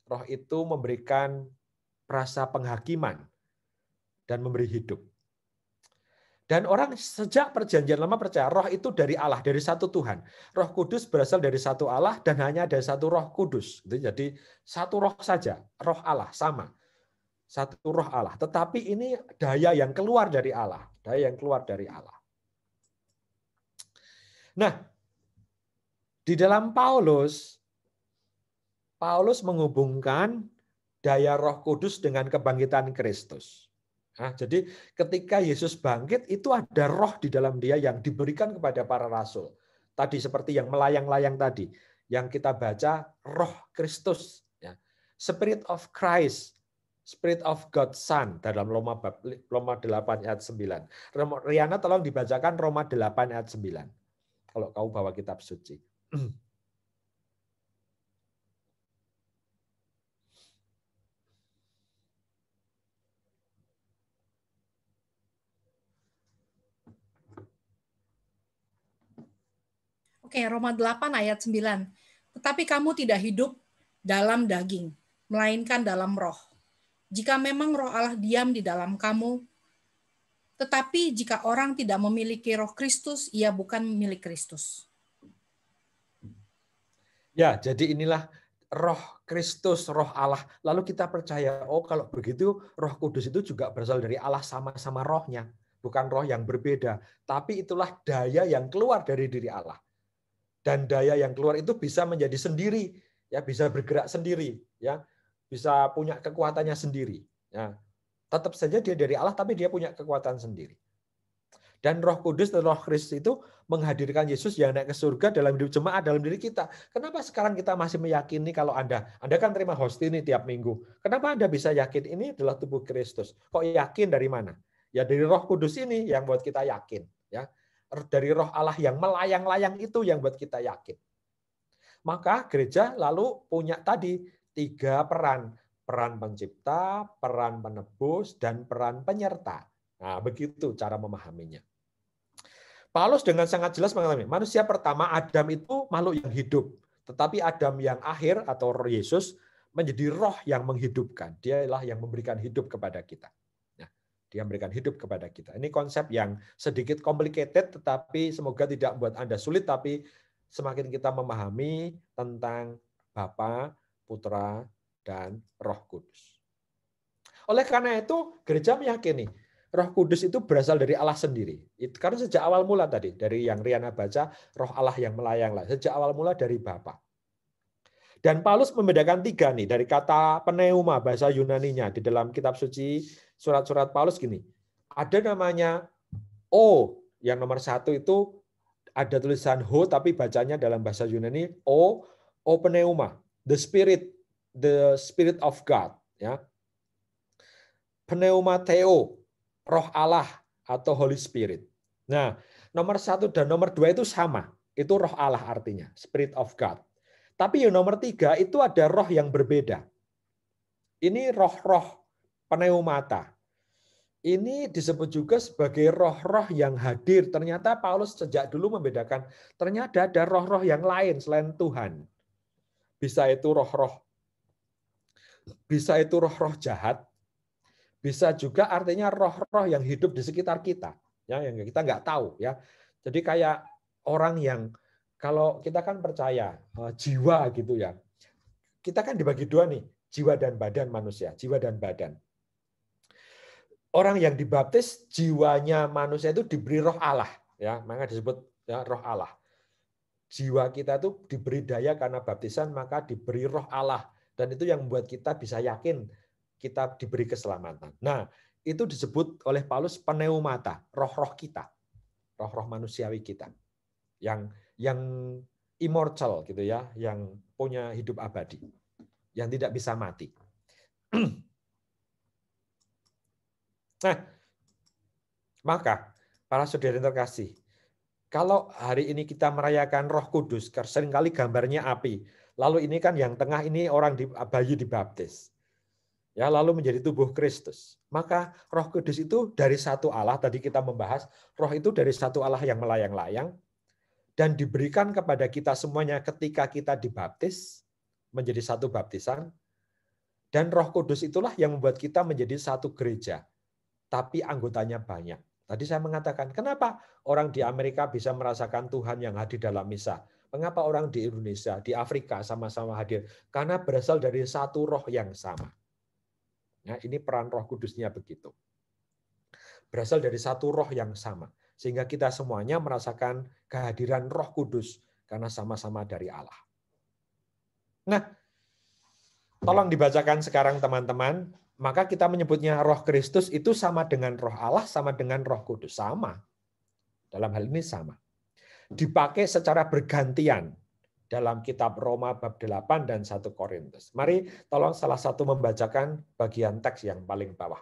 Roh itu memberikan rasa penghakiman dan memberi hidup. Dan orang sejak perjanjian lama percaya roh itu dari Allah, dari satu Tuhan. Roh Kudus berasal dari satu Allah dan hanya ada satu Roh Kudus. Jadi satu roh saja, roh Allah sama. Satu roh Allah. Tetapi ini daya yang keluar dari Allah. Daya yang keluar dari Allah. Nah, di dalam Paulus menghubungkan daya Roh Kudus dengan kebangkitan Kristus. Nah, jadi ketika Yesus bangkit, itu ada roh di dalam dia yang diberikan kepada para rasul. Tadi seperti yang melayang-layang tadi, yang kita baca roh Kristus. Ya. Spirit of Christ, Spirit of God's Son, dalam Roma 8 ayat 9. Riana tolong dibacakan Roma 8 ayat 9. Kalau kau bawa kitab suci. Oke, Roma 8 ayat 9. Tetapi kamu tidak hidup dalam daging, melainkan dalam roh. Jika memang roh Allah diam di dalam kamu, Tetapi jika orang tidak memiliki roh Kristus, ia bukan milik Kristus. Ya, jadi inilah roh Kristus, roh Allah. Lalu kita percaya, oh kalau begitu Roh Kudus itu juga berasal dari Allah, sama-sama rohnya. Bukan roh yang berbeda. Tapi itulah daya yang keluar dari diri Allah. Dan daya yang keluar itu bisa menjadi sendiri, ya, bisa bergerak sendiri, ya, bisa punya kekuatannya sendiri. Ya. Tetap saja dia dari Allah, tapi dia punya kekuatan sendiri. Dan Roh Kudus dan Roh Kristus itu menghadirkan Yesus yang naik ke surga dalam hidup jemaat, dalam diri kita. Kenapa sekarang kita masih meyakini kalau Anda kan terima hosti ini tiap minggu. Kenapa Anda bisa yakin ini adalah tubuh Kristus? Kok yakin dari mana? Ya dari Roh Kudus ini yang buat kita yakin. Ya. Dari Roh Allah yang melayang-layang itu yang buat kita yakin. Maka gereja lalu punya tadi 3 peran. Peran pencipta, peran penebus, dan peran penyerta. Nah, begitu cara memahaminya. Paulus dengan sangat jelas mengatakan, manusia pertama Adam itu makhluk yang hidup. Tetapi Adam yang akhir atau Yesus menjadi roh yang menghidupkan. Dialah yang memberikan hidup kepada kita. Nah, dia memberikan hidup kepada kita. Ini konsep yang sedikit complicated, tetapi semoga tidak buat Anda sulit, tapi semakin kita memahami tentang Bapa, Putra, dan Roh Kudus. Oleh karena itu, gereja meyakini Roh Kudus itu berasal dari Allah sendiri. Karena sejak awal mula tadi, dari yang Riana baca, Roh Allah yang melayang-layang. Sejak awal mula dari Bapa. Dan Paulus membedakan 3 nih, dari kata pneuma, bahasa Yunaninya. Di dalam kitab suci, surat-surat Paulus gini. Ada namanya O, yang nomor 1 itu ada tulisan ho, tapi bacanya dalam bahasa Yunani O pneuma, the spirit of God, ya. Pneumateo, roh Allah atau Holy Spirit. Nah, nomor 1 dan nomor 2 itu sama. Itu roh Allah artinya, Spirit of God. Tapi yang nomor 3 itu ada roh yang berbeda. Ini roh-roh pneumata. Ini disebut juga sebagai roh-roh yang hadir. Ternyata Paulus sejak dulu membedakan, ternyata ada roh-roh yang lain selain Tuhan. Bisa itu roh-roh jahat, bisa juga artinya roh-roh yang hidup di sekitar kita, ya, yang kita nggak tahu, ya. Jadi kayak orang yang kalau kita kan percaya jiwa gitu ya, kita kan dibagi 2 nih, jiwa dan badan manusia, jiwa dan badan. Orang yang dibaptis jiwanya manusia itu diberi roh Allah, ya, maka disebut ya, roh Allah. Jiwa kita itu diberi daya karena baptisan, maka diberi roh Allah. Dan itu yang membuat kita bisa yakin kita diberi keselamatan. Nah, itu disebut oleh Paulus pneumata, roh-roh kita, roh-roh manusiawi kita, yang immortal gitu ya, yang punya hidup abadi, yang tidak bisa mati. Nah, maka para saudara yang terkasih, kalau hari ini kita merayakan Roh Kudus, seringkali gambarnya api. Lalu ini kan yang tengah ini orang bayi dibaptis. Ya, lalu menjadi tubuh Kristus. Maka Roh Kudus itu dari satu Allah, tadi kita membahas, roh itu dari satu Allah yang melayang-layang, dan diberikan kepada kita semuanya ketika kita dibaptis, menjadi satu baptisan, dan Roh Kudus itulah yang membuat kita menjadi satu gereja, tapi anggotanya banyak. Tadi saya mengatakan, kenapa orang di Amerika bisa merasakan Tuhan yang hadir dalam misa? Mengapa orang di Indonesia, di Afrika sama-sama hadir? Karena berasal dari satu roh yang sama. Nah, ini peran Roh Kudusnya begitu. Berasal dari satu roh yang sama. Sehingga kita semuanya merasakan kehadiran Roh Kudus karena sama-sama dari Allah. Nah, tolong dibacakan sekarang teman-teman. Maka kita menyebutnya Roh Kristus itu sama dengan Roh Allah, sama dengan Roh Kudus. Sama. Dalam hal ini sama. Dipakai secara bergantian dalam kitab Roma bab 8 dan 1 Korintus. Mari tolong salah satu membacakan bagian teks yang paling bawah.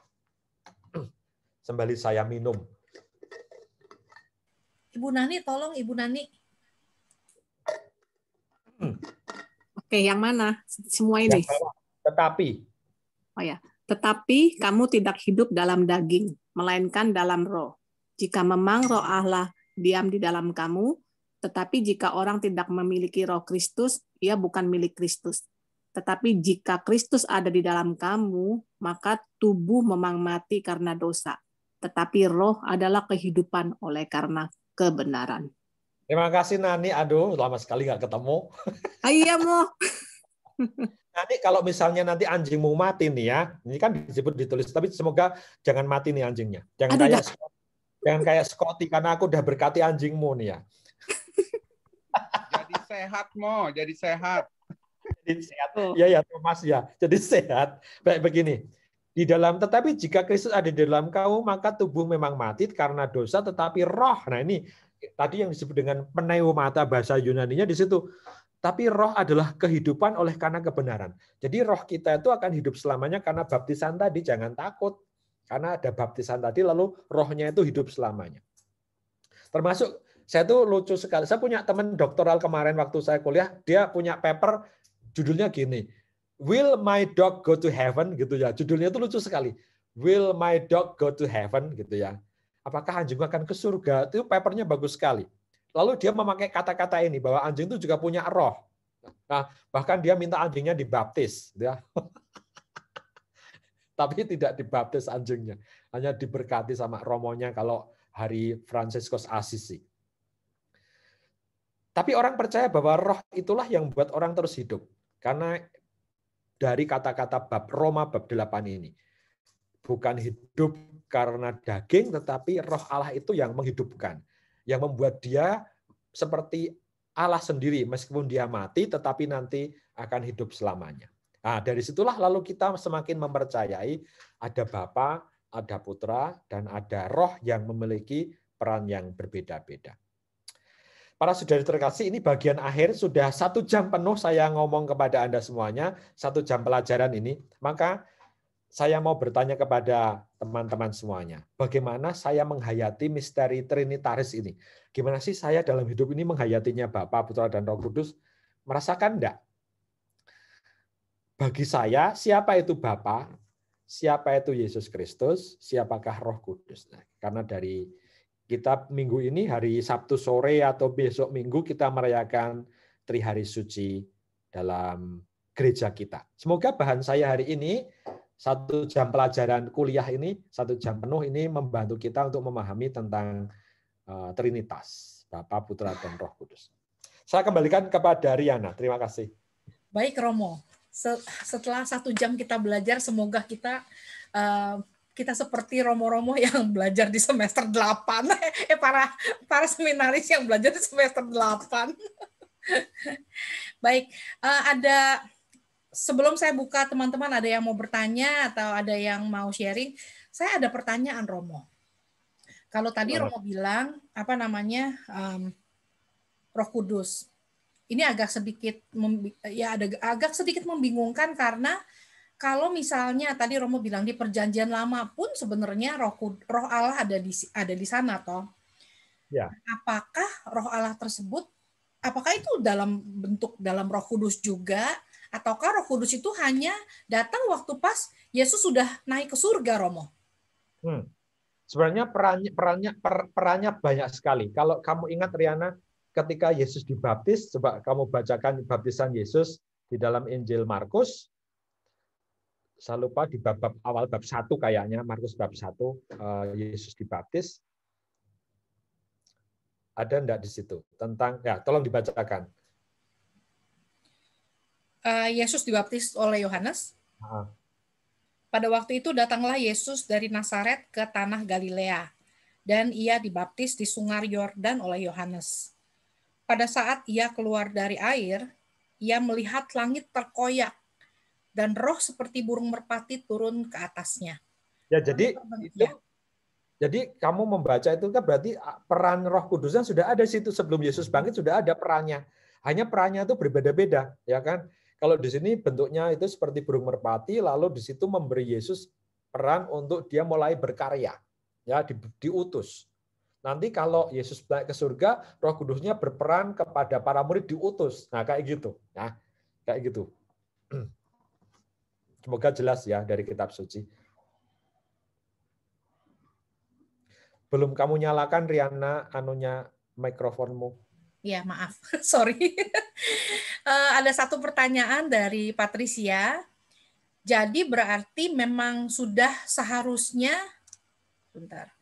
Sembari saya minum. Ibu Nani, tolong Ibu Nani. Oke, yang mana? Semua ini. Tetapi. Oh ya. Tetapi kamu tidak hidup dalam daging, melainkan dalam roh. Jika memang roh Allah diam di dalam kamu, tetapi jika orang tidak memiliki roh Kristus, ia bukan milik Kristus. Tetapi jika Kristus ada di dalam kamu, maka tubuh memang mati karena dosa, tetapi roh adalah kehidupan oleh karena kebenaran. Terima kasih Nani. Aduh, lama sekali nggak ketemu. Iya, Mo. Nanti kalau misalnya nanti anjingmu mati nih ya, ini kan disebut ditulis, tapi semoga jangan mati nih anjingnya. Jangan kayak Scotty, karena aku udah berkati anjingmu nih ya. Jadi sehat, Mo. Jadi sehat. Jadi sehat. Ya Thomas ya. Jadi sehat. Baik begini. Tetapi jika Kristus ada di dalam kamu, maka tubuh memang mati karena dosa, tetapi roh. Nah ini tadi yang disebut dengan pneumata, bahasa Yunaninya di situ. Tapi roh adalah kehidupan oleh karena kebenaran. Jadi roh kita itu akan hidup selamanya karena baptisan tadi. Jangan takut. Karena ada baptisan tadi, lalu rohnya itu hidup selamanya. Termasuk, saya tuh lucu sekali. Saya punya teman doktoral kemarin waktu saya kuliah, dia punya paper judulnya gini, Will my dog go to heaven? Gitu ya. Judulnya itu lucu sekali. Will my dog go to heaven? Gitu ya. Apakah anjingmu akan ke surga? Itu papernya bagus sekali. Lalu dia memakai kata-kata ini, bahwa anjing itu juga punya roh. Nah, bahkan dia minta anjingnya dibaptis. Ya. Tapi tidak dibaptis anjingnya. Hanya diberkati sama romonya kalau hari Fransiskus Assisi. Tapi orang percaya bahwa roh itulah yang membuat orang terus hidup. Karena dari kata-kata bab Roma bab 8 ini. Bukan hidup karena daging, tetapi roh Allah itu yang menghidupkan. Yang membuat dia seperti Allah sendiri, meskipun dia mati, tetapi nanti akan hidup selamanya. Nah, dari situlah lalu kita semakin mempercayai ada Bapa, ada Putra, dan ada Roh yang memiliki peran yang berbeda-beda. Para saudari terkasih, ini bagian akhir, sudah 1 jam penuh saya ngomong kepada Anda semuanya, 1 jam pelajaran ini, maka saya mau bertanya kepada teman-teman semuanya, bagaimana saya menghayati misteri Trinitaris ini? Gimana sih saya dalam hidup ini menghayatinya Bapa, Putra, dan Roh Kudus? Merasakan enggak? Bagi saya, siapa itu Bapa? Siapa itu Yesus Kristus? Siapakah Roh Kudus? Nah, karena dari kita minggu ini, hari Sabtu sore atau besok minggu, kita merayakan Trihari Suci dalam gereja kita. Semoga bahan saya hari ini, 1 jam pelajaran kuliah ini, 1 jam penuh ini membantu kita untuk memahami tentang Trinitas, Bapa, Putra, dan Roh Kudus. Saya kembalikan kepada Riana. Terima kasih. Baik, Romo. Setelah 1 jam kita belajar, semoga kita seperti romo-romo yang belajar di semester 8. Para seminaris yang belajar di semester 8. Baik, sebelum saya buka, teman-teman ada yang mau bertanya atau ada yang mau sharing, saya ada pertanyaan, Romo. Kalau tadi Romo bilang Roh Kudus, ini agak sedikit membingungkan, karena kalau misalnya tadi Romo bilang di Perjanjian Lama pun sebenarnya Roh Allah ada di sana, toh. Ya. Apakah Roh Allah tersebut, apakah itu dalam Roh Kudus juga? Ataukah Roh Kudus itu hanya datang waktu pas Yesus sudah naik ke surga, Romo? Sebenarnya perannya banyak sekali. Kalau kamu ingat, Riana, ketika Yesus dibaptis, coba kamu bacakan baptisan Yesus di dalam Injil Markus. Saya lupa di bab awal bab 1 kayaknya, Markus bab 1, Yesus dibaptis. Ada enggak di situ? Tentang, ya tolong dibacakan. Yesus dibaptis oleh Yohanes. Pada waktu itu datanglah Yesus dari Nazaret ke tanah Galilea, dan ia dibaptis di Sungai Yordan oleh Yohanes. Pada saat ia keluar dari air, ia melihat langit terkoyak, dan roh seperti burung merpati turun ke atasnya. Ya, jadi kamu membaca itu kan berarti peran Roh Kudusnya sudah ada situ sebelum Yesus bangkit, sudah ada perannya. Hanya perannya itu berbeda-beda, ya kan? Kalau di sini bentuknya itu seperti burung merpati, lalu di situ memberi Yesus peran untuk dia mulai berkarya, ya, diutus. Nanti kalau Yesus naik ke surga, Roh Kudusnya berperan kepada para murid diutus. Nah, kayak gitu, ya, kayak gitu. Semoga jelas ya dari kitab suci. Belum kamu nyalakan, Riana, mikrofonmu. Ya, maaf. Sorry. Ada satu pertanyaan dari Patricia. Jadi berarti memang sudah seharusnya Bentar.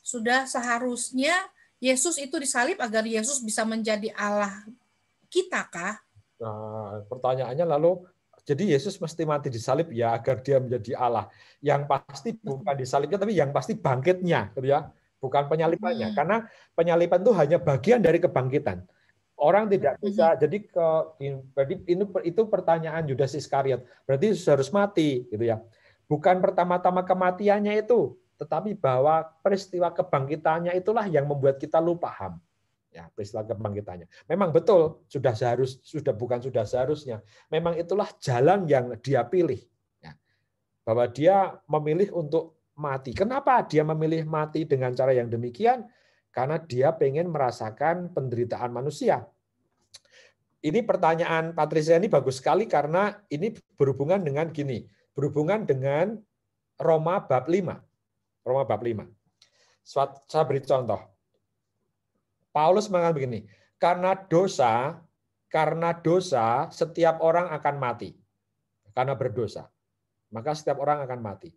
Sudah seharusnya Yesus itu disalib agar Yesus bisa menjadi Allah kita kah? Nah, pertanyaannya lalu, jadi Yesus mesti mati disalib ya agar dia menjadi Allah. Yang pasti bukan disalibnya, tapi yang pasti bangkitnya, gitu ya. Bukan penyalibannya. Karena penyaliban itu hanya bagian dari kebangkitan. Orang tidak bisa. Jadi itu pertanyaan Yudas Iskariot. Berarti Yesus harus mati, gitu ya. Bukan pertama-tama kematiannya itu, tetapi bahwa peristiwa kebangkitannya itulah yang membuat kita lupa paham. Ya, peristiwa kebangkitannya. Memang betul, sudah seharusnya. Memang itulah jalan yang dia pilih. Ya, bahwa dia memilih untuk mati. Kenapa dia memilih mati dengan cara yang demikian? Karena dia pengen merasakan penderitaan manusia. Ini pertanyaan Patricia ini bagus sekali karena ini berhubungan dengan gini. Berhubungan dengan Roma bab 5. Roma bab 5. Saya beri contoh. Paulus mengatakan begini, karena dosa setiap orang akan mati. Karena berdosa, maka setiap orang akan mati.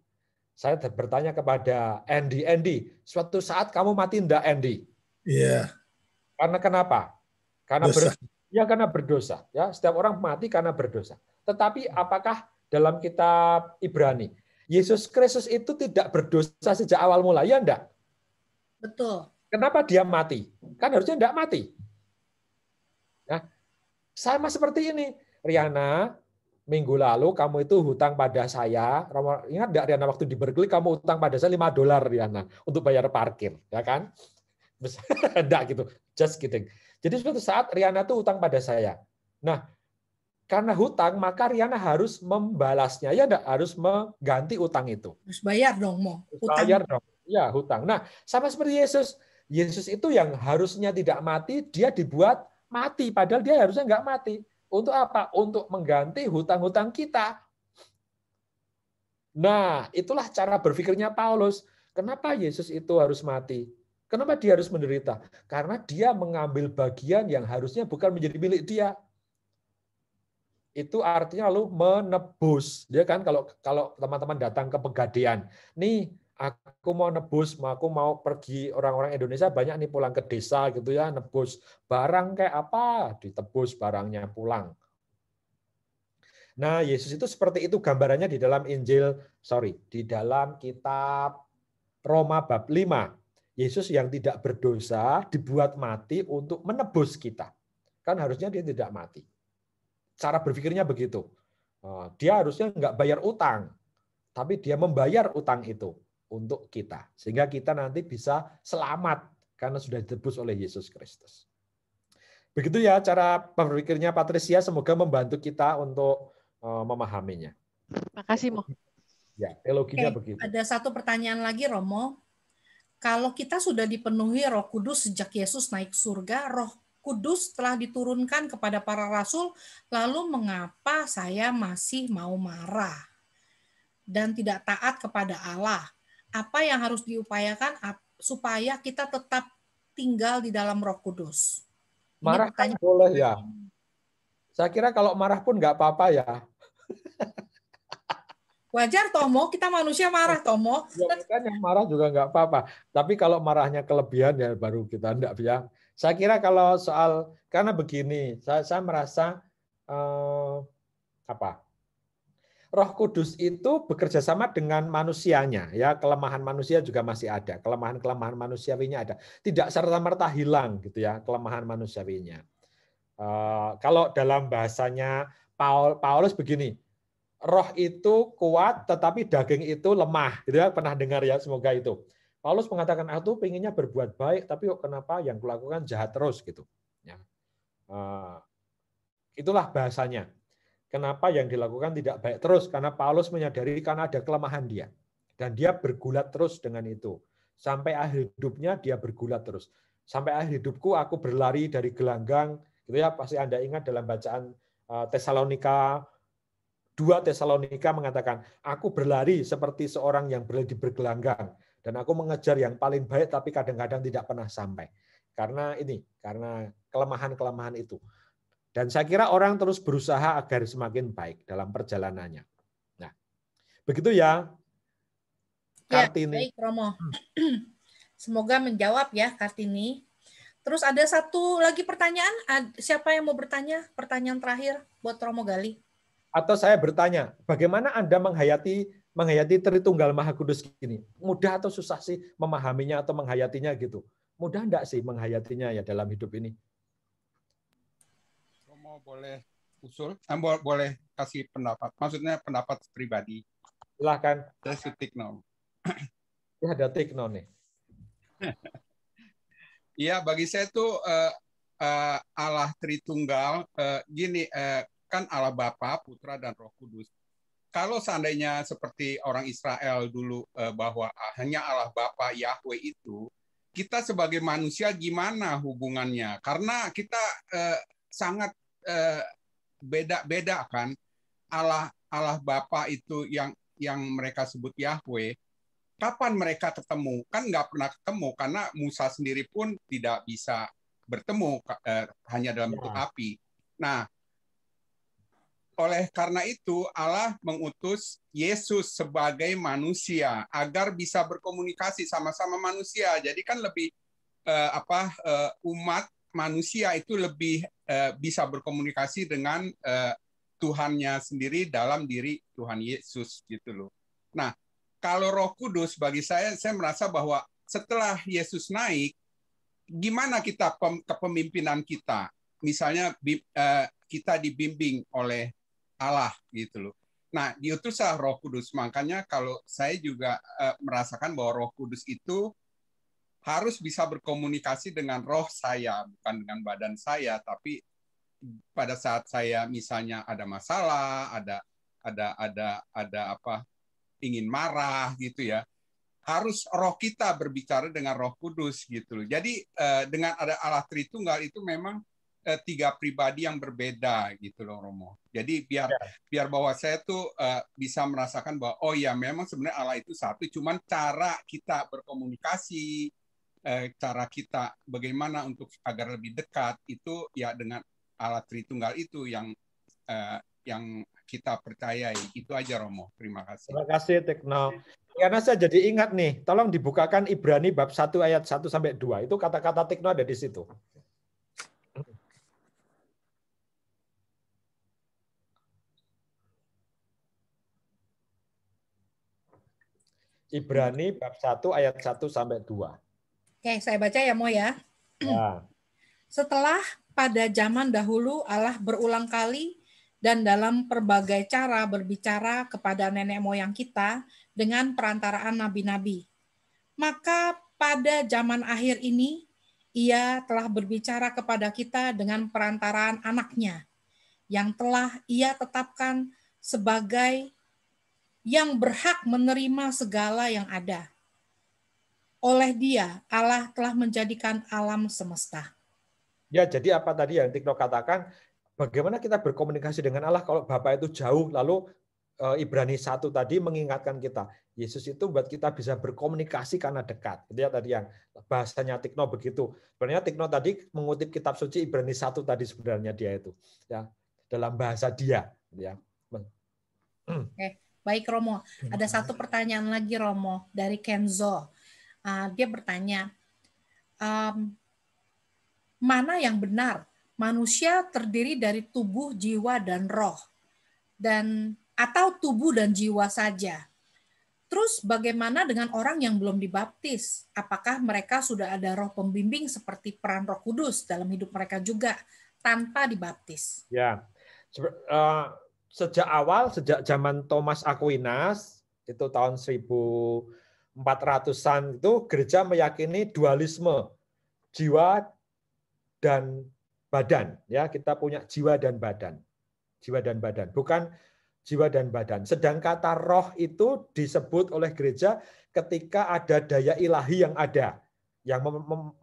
Saya bertanya kepada Andy, suatu saat kamu mati enggak, Andy? Iya. Karena kenapa? Karena karena berdosa. Ya, setiap orang mati karena berdosa. Tetapi apakah dalam kitab Ibrani, Yesus Kristus itu tidak berdosa sejak awal mula? Ya enggak? Betul. Kenapa dia mati? Kan harusnya enggak mati. Nah, sama seperti ini. Riana, minggu lalu kamu itu hutang pada saya. Ingat enggak Riana waktu di Berkeley kamu hutang pada saya $5 Riana untuk bayar parkir, ya kan? Enggak gitu. Just kidding. Jadi suatu saat Riana tuh hutang pada saya. Nah, karena hutang maka Riana harus membalasnya. Ya enggak, harus mengganti utang itu. Harus bayar dong, mau. Bayar dong. Ya, hutang. Nah, sama seperti Yesus. Yesus itu yang harusnya tidak mati, dia dibuat mati. Padahal dia harusnya nggak mati. Untuk apa? Untuk mengganti hutang-hutang kita. Nah, itulah cara berpikirnya Paulus. Kenapa Yesus itu harus mati? Kenapa dia harus menderita? Karena dia mengambil bagian yang harusnya bukan menjadi milik dia. Itu artinya lalu menebus. Dia kan kalau teman-teman datang ke Pegadaian, nih aku mau nebus, aku mau pergi, orang-orang Indonesia banyak nih pulang ke desa gitu ya, nebus barang kayak apa, ditebus barangnya pulang. Nah, Yesus itu seperti itu gambarannya di dalam di dalam kitab Roma bab 5. Yesus yang tidak berdosa dibuat mati untuk menebus kita. Kan harusnya dia tidak mati. Cara berpikirnya begitu. Dia harusnya nggak bayar utang, tapi dia membayar utang itu untuk kita. Sehingga kita nanti bisa selamat karena sudah ditebus oleh Yesus Kristus. Begitu ya cara berpikirnya Patricia, semoga membantu kita untuk memahaminya. Makasih, Mo. Ya, teologinya begitu. Ada satu pertanyaan lagi, Romo. Kalau kita sudah dipenuhi Roh Kudus sejak Yesus naik surga, Roh Kudus telah diturunkan kepada para rasul, lalu mengapa saya masih mau marah dan tidak taat kepada Allah? Apa yang harus diupayakan supaya kita tetap tinggal di dalam Roh Kudus? Marah kan boleh ya. Saya kira kalau marah pun nggak apa-apa ya. Wajar, Tomo. Kita manusia marah, Tomo. Ya, kan yang marah juga nggak apa-apa. Tapi kalau marahnya kelebihan ya baru kita enggak ya. Saya kira kalau soal, karena begini, saya merasa Roh Kudus itu bekerja sama dengan manusianya, ya, kelemahan manusia juga masih ada, kelemahan manusiawinya ada, tidak serta-merta hilang gitu ya, kelemahan manusiawinya. Kalau dalam bahasanya Paulus begini, roh itu kuat tetapi daging itu lemah, gitu ya, pernah dengar ya, semoga itu. Paulus mengatakan, aku pengennya berbuat baik, tapi kok kenapa yang kulakukan jahat terus gitu. Ya. Itulah bahasanya. Kenapa yang dilakukan tidak baik terus? Karena Paulus menyadari karena ada kelemahan dia. Dan dia bergulat terus dengan itu. Sampai akhir hidupnya dia bergulat terus. Sampai akhir hidupku aku berlari dari gelanggang. Gitu ya, pasti Anda ingat dalam bacaan Tesalonika, 2 Tesalonika mengatakan, aku berlari seperti seorang yang berlari di bergelanggang. Dan aku mengejar yang paling baik tapi kadang-kadang tidak pernah sampai. Karena kelemahan-kelemahan itu. Dan saya kira orang terus berusaha agar semakin baik dalam perjalanannya. Nah, begitu ya. Kartini. Baik, Romo. Semoga menjawab ya, Kartini. Terus ada satu lagi pertanyaan. Siapa yang mau bertanya? Pertanyaan terakhir buat Romo Gali. Atau saya bertanya, bagaimana Anda menghayati Tritunggal Maha Kudus gini? Mudah atau susah sih memahaminya atau menghayatinya gitu? Mudah enggak sih menghayatinya ya dalam hidup ini? Romo boleh usul? Boleh kasih pendapat? Maksudnya pendapat pribadi. Silahkan. Saya Sutikno. Ya, ada Tikno nih. Iya, bagi saya tuh Allah Tritunggal gini, kan Allah Bapa, Putra, dan Roh Kudus. Kalau seandainya seperti orang Israel dulu bahwa hanya Allah Bapa Yahweh itu, kita sebagai manusia gimana hubungannya? Karena kita sangat beda-beda kan. Allah Bapa itu yang mereka sebut Yahweh. Kapan mereka ketemu? Kan nggak pernah ketemu karena Musa sendiri pun tidak bisa bertemu hanya dalam bentuk api. Nah, oleh karena itu Allah mengutus Yesus sebagai manusia agar bisa berkomunikasi sama-sama manusia. Jadi kan lebih umat manusia itu lebih bisa berkomunikasi dengan Tuhannya sendiri dalam diri Tuhan Yesus gitu loh. Nah, kalau Roh Kudus bagi saya merasa bahwa setelah Yesus naik, gimana kita kepemimpinan kita? Misalnya kita dibimbing oleh Allah gitu loh. Nah, diutuslah Roh Kudus. Makanya kalau saya juga merasakan bahwa Roh Kudus itu harus bisa berkomunikasi dengan roh saya, bukan dengan badan saya, tapi pada saat saya misalnya ada masalah, ada apa, ingin marah gitu ya, harus roh kita berbicara dengan Roh Kudus gitu loh. Jadi dengan ada Allah Tritunggal itu memang tiga pribadi yang berbeda gitu loh, Romo. Jadi biar bahwa saya tuh bisa merasakan bahwa oh ya memang sebenarnya Allah itu satu, cuman cara kita berkomunikasi, cara kita bagaimana untuk agar lebih dekat itu ya dengan Allah Tritunggal itu yang kita percayai. Itu aja, Romo. Terima kasih. Terima kasih, Tikno. Karena saya jadi ingat nih, tolong dibukakan Ibrani bab 1 ayat 1 sampai 2. Itu kata-kata Tikno ada di situ. Ibrani bab 1 ayat 1 sampai 2. Oke, saya baca ya, Mo ya. Setelah pada zaman dahulu Allah berulang kali dan dalam berbagai cara berbicara kepada nenek moyang kita dengan perantaraan nabi-nabi. Maka pada zaman akhir ini, Ia telah berbicara kepada kita dengan perantaraan anaknya, yang telah Ia tetapkan sebagai yang berhak menerima segala yang ada. Oleh Dia, Allah telah menjadikan alam semesta. Ya, jadi apa tadi yang Tikno katakan? Bagaimana kita berkomunikasi dengan Allah kalau Bapa itu jauh, lalu Ibrani 1 tadi mengingatkan kita, Yesus itu buat kita bisa berkomunikasi karena dekat. Itu ya tadi yang bahasanya Tikno begitu. Sebenarnya Tikno tadi mengutip kitab suci Ibrani 1 tadi sebenarnya dia itu. Ya, dalam bahasa dia. Ya. Oke, baik Romo. Ada satu pertanyaan lagi Romo dari Kenzo. Dia bertanya, mana yang benar? Manusia terdiri dari tubuh, jiwa, dan roh, atau tubuh dan jiwa saja. Terus bagaimana dengan orang yang belum dibaptis? Apakah mereka sudah ada roh pembimbing seperti peran Roh Kudus dalam hidup mereka juga tanpa dibaptis? Ya, sejak zaman Thomas Aquinas itu tahun 1400-an itu gereja meyakini dualisme jiwa dan badan, ya kita punya jiwa dan badan, bukan jiwa dan badan. Sedang kata roh itu disebut oleh gereja ketika ada daya ilahi yang ada, yang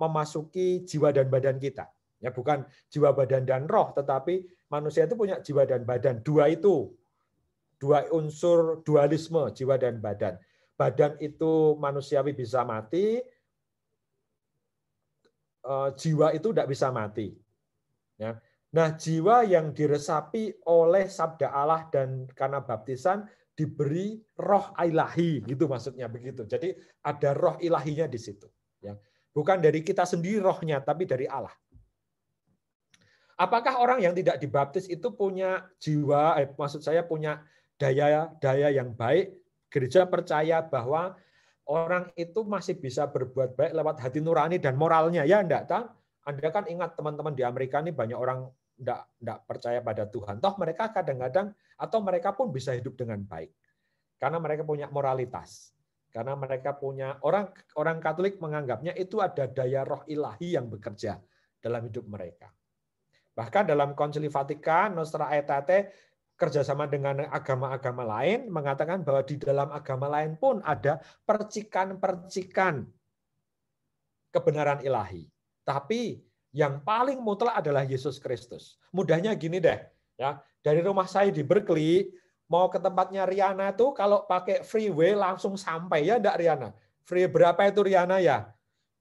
memasuki jiwa dan badan kita. Ya bukan jiwa, badan, dan roh, tetapi manusia itu punya jiwa dan badan. Dua unsur dualisme, jiwa dan badan. Badan itu manusiawi bisa mati, jiwa itu tidak bisa mati. Nah, jiwa yang diresapi oleh sabda Allah dan karena baptisan diberi roh ilahi, gitu maksudnya begitu. Jadi ada roh ilahinya di situ. Ya. Bukan dari kita sendiri rohnya, tapi dari Allah. Apakah orang yang tidak dibaptis itu punya jiwa, maksud saya punya daya yang baik? Gereja percaya bahwa orang itu masih bisa berbuat baik lewat hati nurani dan moralnya. Ya enggak, kan? Anda kan ingat teman-teman di Amerika ini banyak orang enggak percaya pada Tuhan. Toh mereka kadang-kadang atau mereka pun bisa hidup dengan baik. Karena mereka punya moralitas. Karena mereka punya orang Katolik menganggapnya itu ada daya roh ilahi yang bekerja dalam hidup mereka. Bahkan dalam Konsili Vatikan, Nostra Aetate, kerjasama dengan agama-agama lain, mengatakan bahwa di dalam agama lain pun ada percikan-percikan kebenaran ilahi. Tapi yang paling mutlak adalah Yesus Kristus. Mudahnya gini deh, ya, dari rumah saya di Berkeley, mau ke tempatnya Riana tuh kalau pakai freeway langsung sampai, ya enggak Riana? Free berapa itu Riana ya?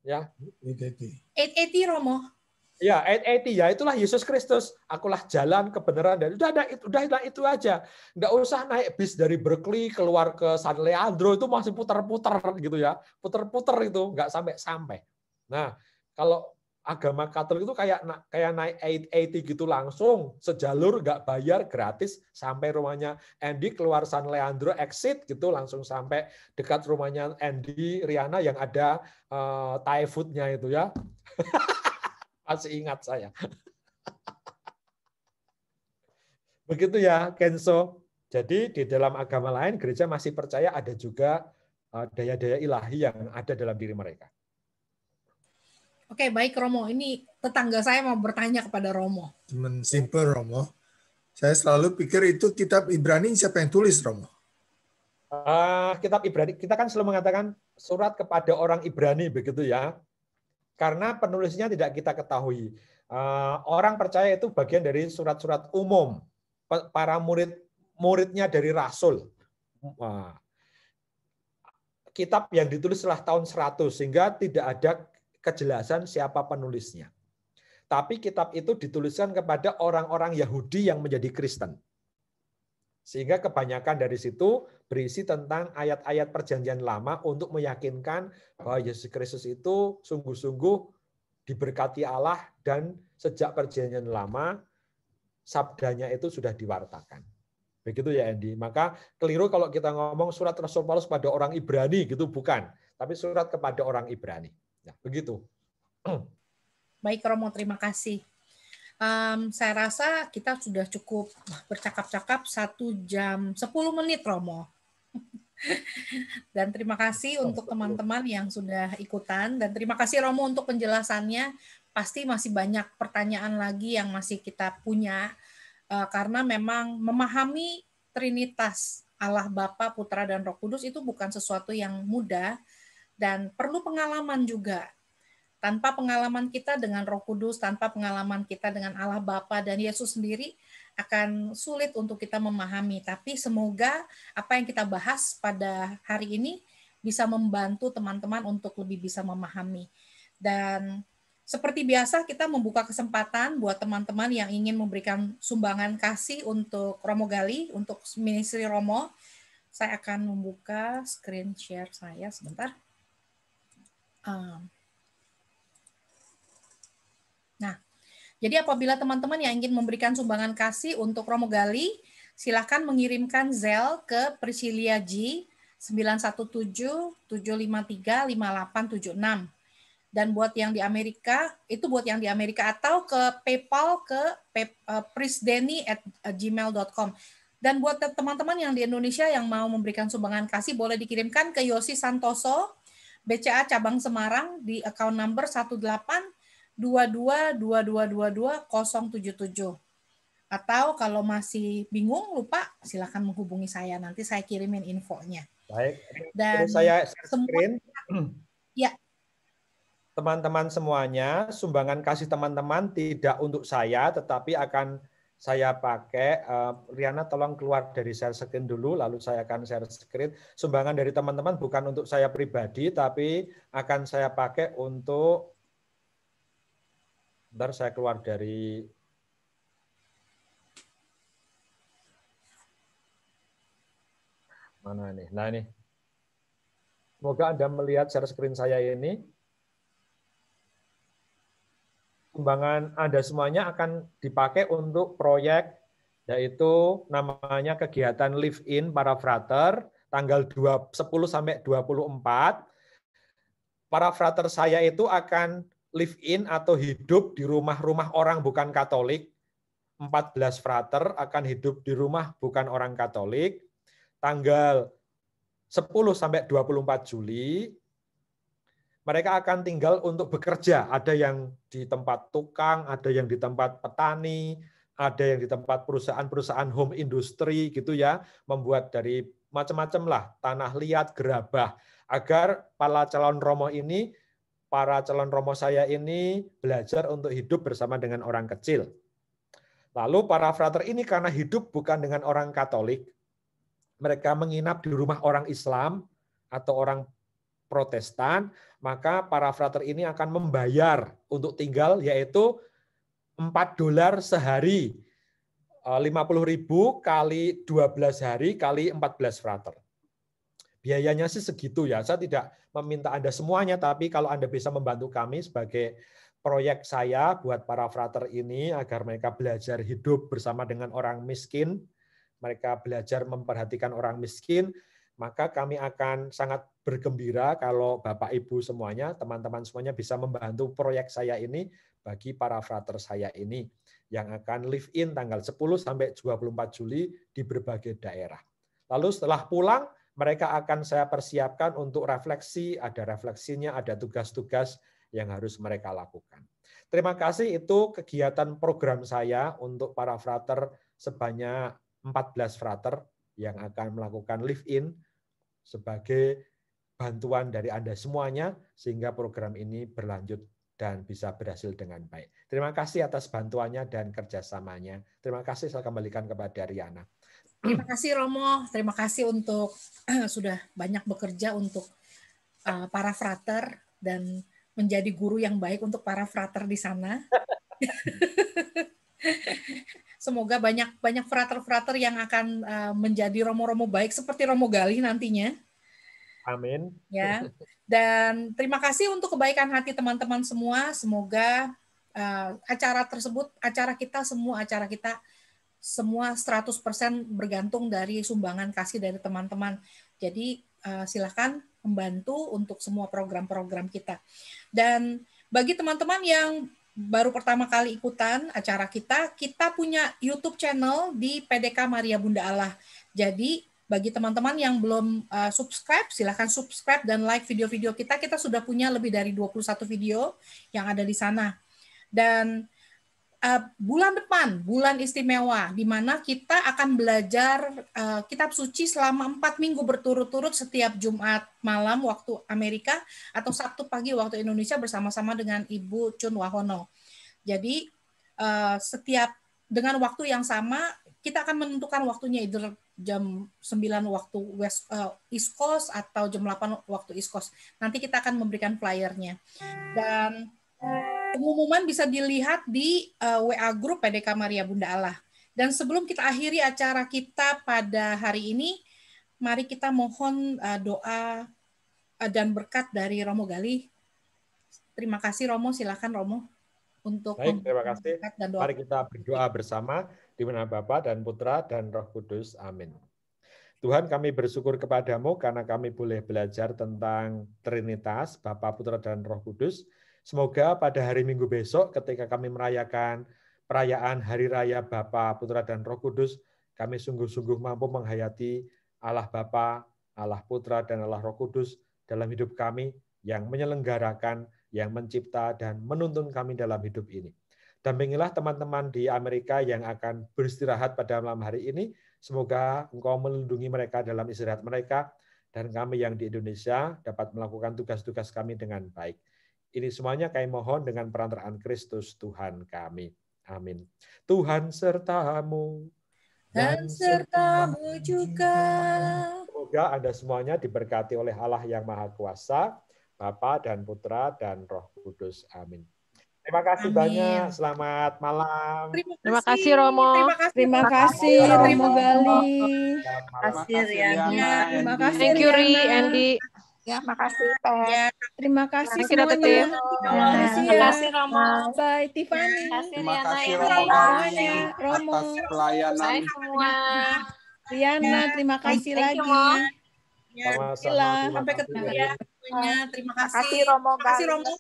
Ya. 880 Romo. Ya, 880 ya, itulah Yesus Kristus. Akulah jalan kebenaran dan udah itu aja. Nggak usah naik bis dari Berkeley keluar ke San Leandro, itu masih putar-putar gitu ya. Putar-putar itu nggak sampai. Nah, kalau agama Katolik itu kayak naik 880 gitu langsung sejalur, nggak bayar, gratis sampai rumahnya Andy, keluar San Leandro, exit gitu langsung sampai dekat rumahnya Andy Riana yang ada Thai food-nya itu ya. Masih ingat saya. Begitu ya, Kenzo. Jadi di dalam agama lain, gereja masih percaya ada juga daya-daya ilahi yang ada dalam diri mereka. Oke, baik Romo. Ini tetangga saya mau bertanya kepada Romo. Cuman simple, Romo. Saya selalu pikir itu kitab Ibrani siapa yang tulis, Romo? Kitab Ibrani, kita kan selalu mengatakan surat kepada orang Ibrani, begitu ya. Karena penulisnya tidak kita ketahui. Orang percaya itu bagian dari surat-surat umum. Para muridnya dari Rasul. Kitab yang ditulis setelah tahun 100, sehingga tidak ada kejelasan siapa penulisnya. Tapi kitab itu dituliskan kepada orang-orang Yahudi yang menjadi Kristen. Sehingga kebanyakan dari situ berisi tentang ayat-ayat perjanjian lama untuk meyakinkan bahwa Yesus Kristus itu sungguh-sungguh diberkati Allah dan sejak perjanjian lama sabdanya itu sudah diwartakan. Begitu ya Andy. Maka keliru kalau kita ngomong surat Rasul Paulus pada orang Ibrani gitu, bukan. Tapi surat kepada orang Ibrani. Nah, begitu. Baik Romo, terima kasih. Saya rasa kita sudah cukup bercakap-cakap 1 jam 10 menit, Romo. Dan terima kasih untuk teman-teman yang sudah ikutan. Dan terima kasih Romo untuk penjelasannya. Pasti masih banyak pertanyaan lagi yang masih kita punya. Karena memang memahami Trinitas Allah Bapa, Putra, dan Roh Kudus itu bukan sesuatu yang mudah. Dan perlu pengalaman juga. Tanpa pengalaman kita dengan Roh Kudus, tanpa pengalaman kita dengan Allah Bapa dan Yesus sendiri, akan sulit untuk kita memahami. Tapi semoga apa yang kita bahas pada hari ini bisa membantu teman-teman untuk lebih bisa memahami. Dan seperti biasa kita membuka kesempatan buat teman-teman yang ingin memberikan sumbangan kasih untuk Romo Gali, untuk Ministry Romo. Saya akan membuka screen share saya sebentar. Nah, jadi apabila teman-teman yang ingin memberikan sumbangan kasih untuk Romo Gali, silakan mengirimkan Zelle ke Priscilia G 917-753-5876. Dan buat yang di Amerika, itu buat yang di Amerika, atau ke PayPal ke prisdeni@gmail.com. Dan buat teman-teman yang di Indonesia yang mau memberikan sumbangan kasih, boleh dikirimkan ke Yosi Santoso, BCA Cabang Semarang, di account number 1822222077. Atau kalau masih bingung, lupa, silakan menghubungi saya. Nanti saya kirimin infonya. Baik. Dan saya semua, screen. Ya. Teman-teman semuanya, sumbangan kasih teman-teman tidak untuk saya, tetapi akan saya pakai. Riana tolong keluar dari share screen dulu, lalu saya akan share screen. Sumbangan dari teman-teman bukan untuk saya pribadi, tapi akan saya pakai untuk, bentar saya keluar dari Mana nih? Nah ini. Semoga Anda melihat share screen saya ini. Sumbangan Anda semuanya akan dipakai untuk proyek, yaitu namanya kegiatan Live In para Frater, tanggal 10 sampai 24. Para Frater saya itu akan live in atau hidup di rumah-rumah orang bukan Katolik. 14 frater akan hidup di rumah bukan orang Katolik. Tanggal 10 sampai 24 Juli, mereka akan tinggal untuk bekerja. Ada yang di tempat tukang, ada yang di tempat petani, ada yang di tempat perusahaan-perusahaan home industry gitu ya, membuat dari macam-macam lah, tanah liat, gerabah, agar para calon romo ini, para calon romo saya ini belajar untuk hidup bersama dengan orang kecil. Lalu para frater ini karena hidup bukan dengan orang Katolik, mereka menginap di rumah orang Islam atau orang Protestan, maka para frater ini akan membayar untuk tinggal, yaitu $4 sehari, 50.000 kali 12 hari kali 14 frater. Biayanya sih segitu ya. Saya tidak meminta Anda semuanya, tapi kalau Anda bisa membantu kami sebagai proyek saya buat para frater ini agar mereka belajar hidup bersama dengan orang miskin, mereka belajar memperhatikan orang miskin, maka kami akan sangat bergembira kalau Bapak Ibu semuanya, teman-teman semuanya bisa membantu proyek saya ini bagi para frater saya ini yang akan live in tanggal 10 sampai 24 Juli di berbagai daerah. Lalu setelah pulang, mereka akan saya persiapkan untuk refleksi, ada refleksinya, ada tugas-tugas yang harus mereka lakukan. Terima kasih, itu kegiatan program saya untuk para frater sebanyak 14 frater yang akan melakukan live in sebagai bantuan dari Anda semuanya sehingga program ini berlanjut dan bisa berhasil dengan baik. Terima kasih atas bantuannya dan kerjasamanya. Terima kasih, saya kembalikan kepada Riana. Terima kasih Romo, terima kasih untuk sudah banyak bekerja untuk para frater dan menjadi guru yang baik untuk para frater di sana. Semoga banyak frater-frater yang akan menjadi romo-romo baik seperti Romo Galih nantinya. Amin. Ya. Dan terima kasih untuk kebaikan hati teman-teman semua. Semoga acara tersebut, acara kita semua 100% bergantung dari sumbangan kasih dari teman-teman. Jadi silakan membantu untuk semua program-program kita. Dan bagi teman-teman yang baru pertama kali ikutan acara kita punya YouTube channel di PDK Maria Bunda Allah. Jadi bagi teman-teman yang belum subscribe, silahkan subscribe dan like video-video kita. Kita sudah punya lebih dari 21 video yang ada di sana. Dan bulan depan, bulan istimewa, di mana kita akan belajar kitab suci selama 4 minggu berturut-turut setiap Jumat malam waktu Amerika atau Sabtu pagi waktu Indonesia bersama-sama dengan Ibu Chun Wahono. Jadi setiap dengan waktu yang sama, kita akan menentukan waktunya either jam 9 waktu East Coast atau jam 8 waktu East Coast. Nanti kita akan memberikan flyernya. Dan pengumuman bisa dilihat di WA Group PDK Maria Bunda Allah. Dan sebelum kita akhiri acara kita pada hari ini, mari kita mohon doa dan berkat dari Romo Galih. Terima kasih Romo, silakan Romo. Untuk baik, terima kasih. Mari kita berdoa bersama di nama Bapa dan Putra dan Roh Kudus. Amin. Tuhan, kami bersyukur kepadamu karena kami boleh belajar tentang Trinitas, Bapa, Putra, dan Roh Kudus. Semoga pada hari Minggu besok ketika kami merayakan perayaan Hari Raya Bapa, Putra, dan Roh Kudus, kami sungguh-sungguh mampu menghayati Allah Bapa, Allah Putra, dan Allah Roh Kudus dalam hidup kami yang menyelenggarakan, yang mencipta, dan menuntun kami dalam hidup ini. Dampingilah teman-teman di Amerika yang akan beristirahat pada malam hari ini. Semoga Engkau melindungi mereka dalam istirahat mereka, dan kami yang di Indonesia dapat melakukan tugas-tugas kami dengan baik. Ini semuanya kami mohon dengan perantaraan Kristus Tuhan kami. Amin. Tuhan sertamu. Dan sertamu juga. Semoga Anda semuanya diberkati oleh Allah yang Maha Kuasa, Bapa dan Putra dan Roh Kudus. Amin. Terima kasih Amin. banyak. Selamat malam. Terima kasih Romo. Terima kasih Romo Gali. Selamat malam. Terima kasih Riana, Ya, Terima Andy. kasih Thank you Ri, Riana. Andy. Ya, makasih Pak. Ya, Terima kasih Thank you Dr. semuanya. Tim. Tricia. Terima kasih Romo. Bye Tiffany. Terima kasih Riana, Romo Semuanya. Gali Romo. atas pelayanan. Bye semua. Riana, terima kasih Thank you, lagi. Mo. ya. Sama-sama. Sila. Terima Sampai kasih. ketemu ya semuanya. Terima kasih. Makasih Romo Terima kasih Gali. Romo.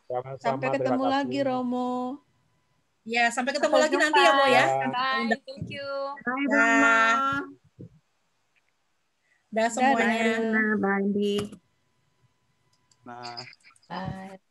Sama-sama. Sampai Terima ketemu kasih. lagi Romo. Ya, sampai ketemu Sampai lagi jumpa. nanti ya, Mo ya. Bye, thank you. Dah. Dah semuanya. Bye, Andi. Nah. Bye.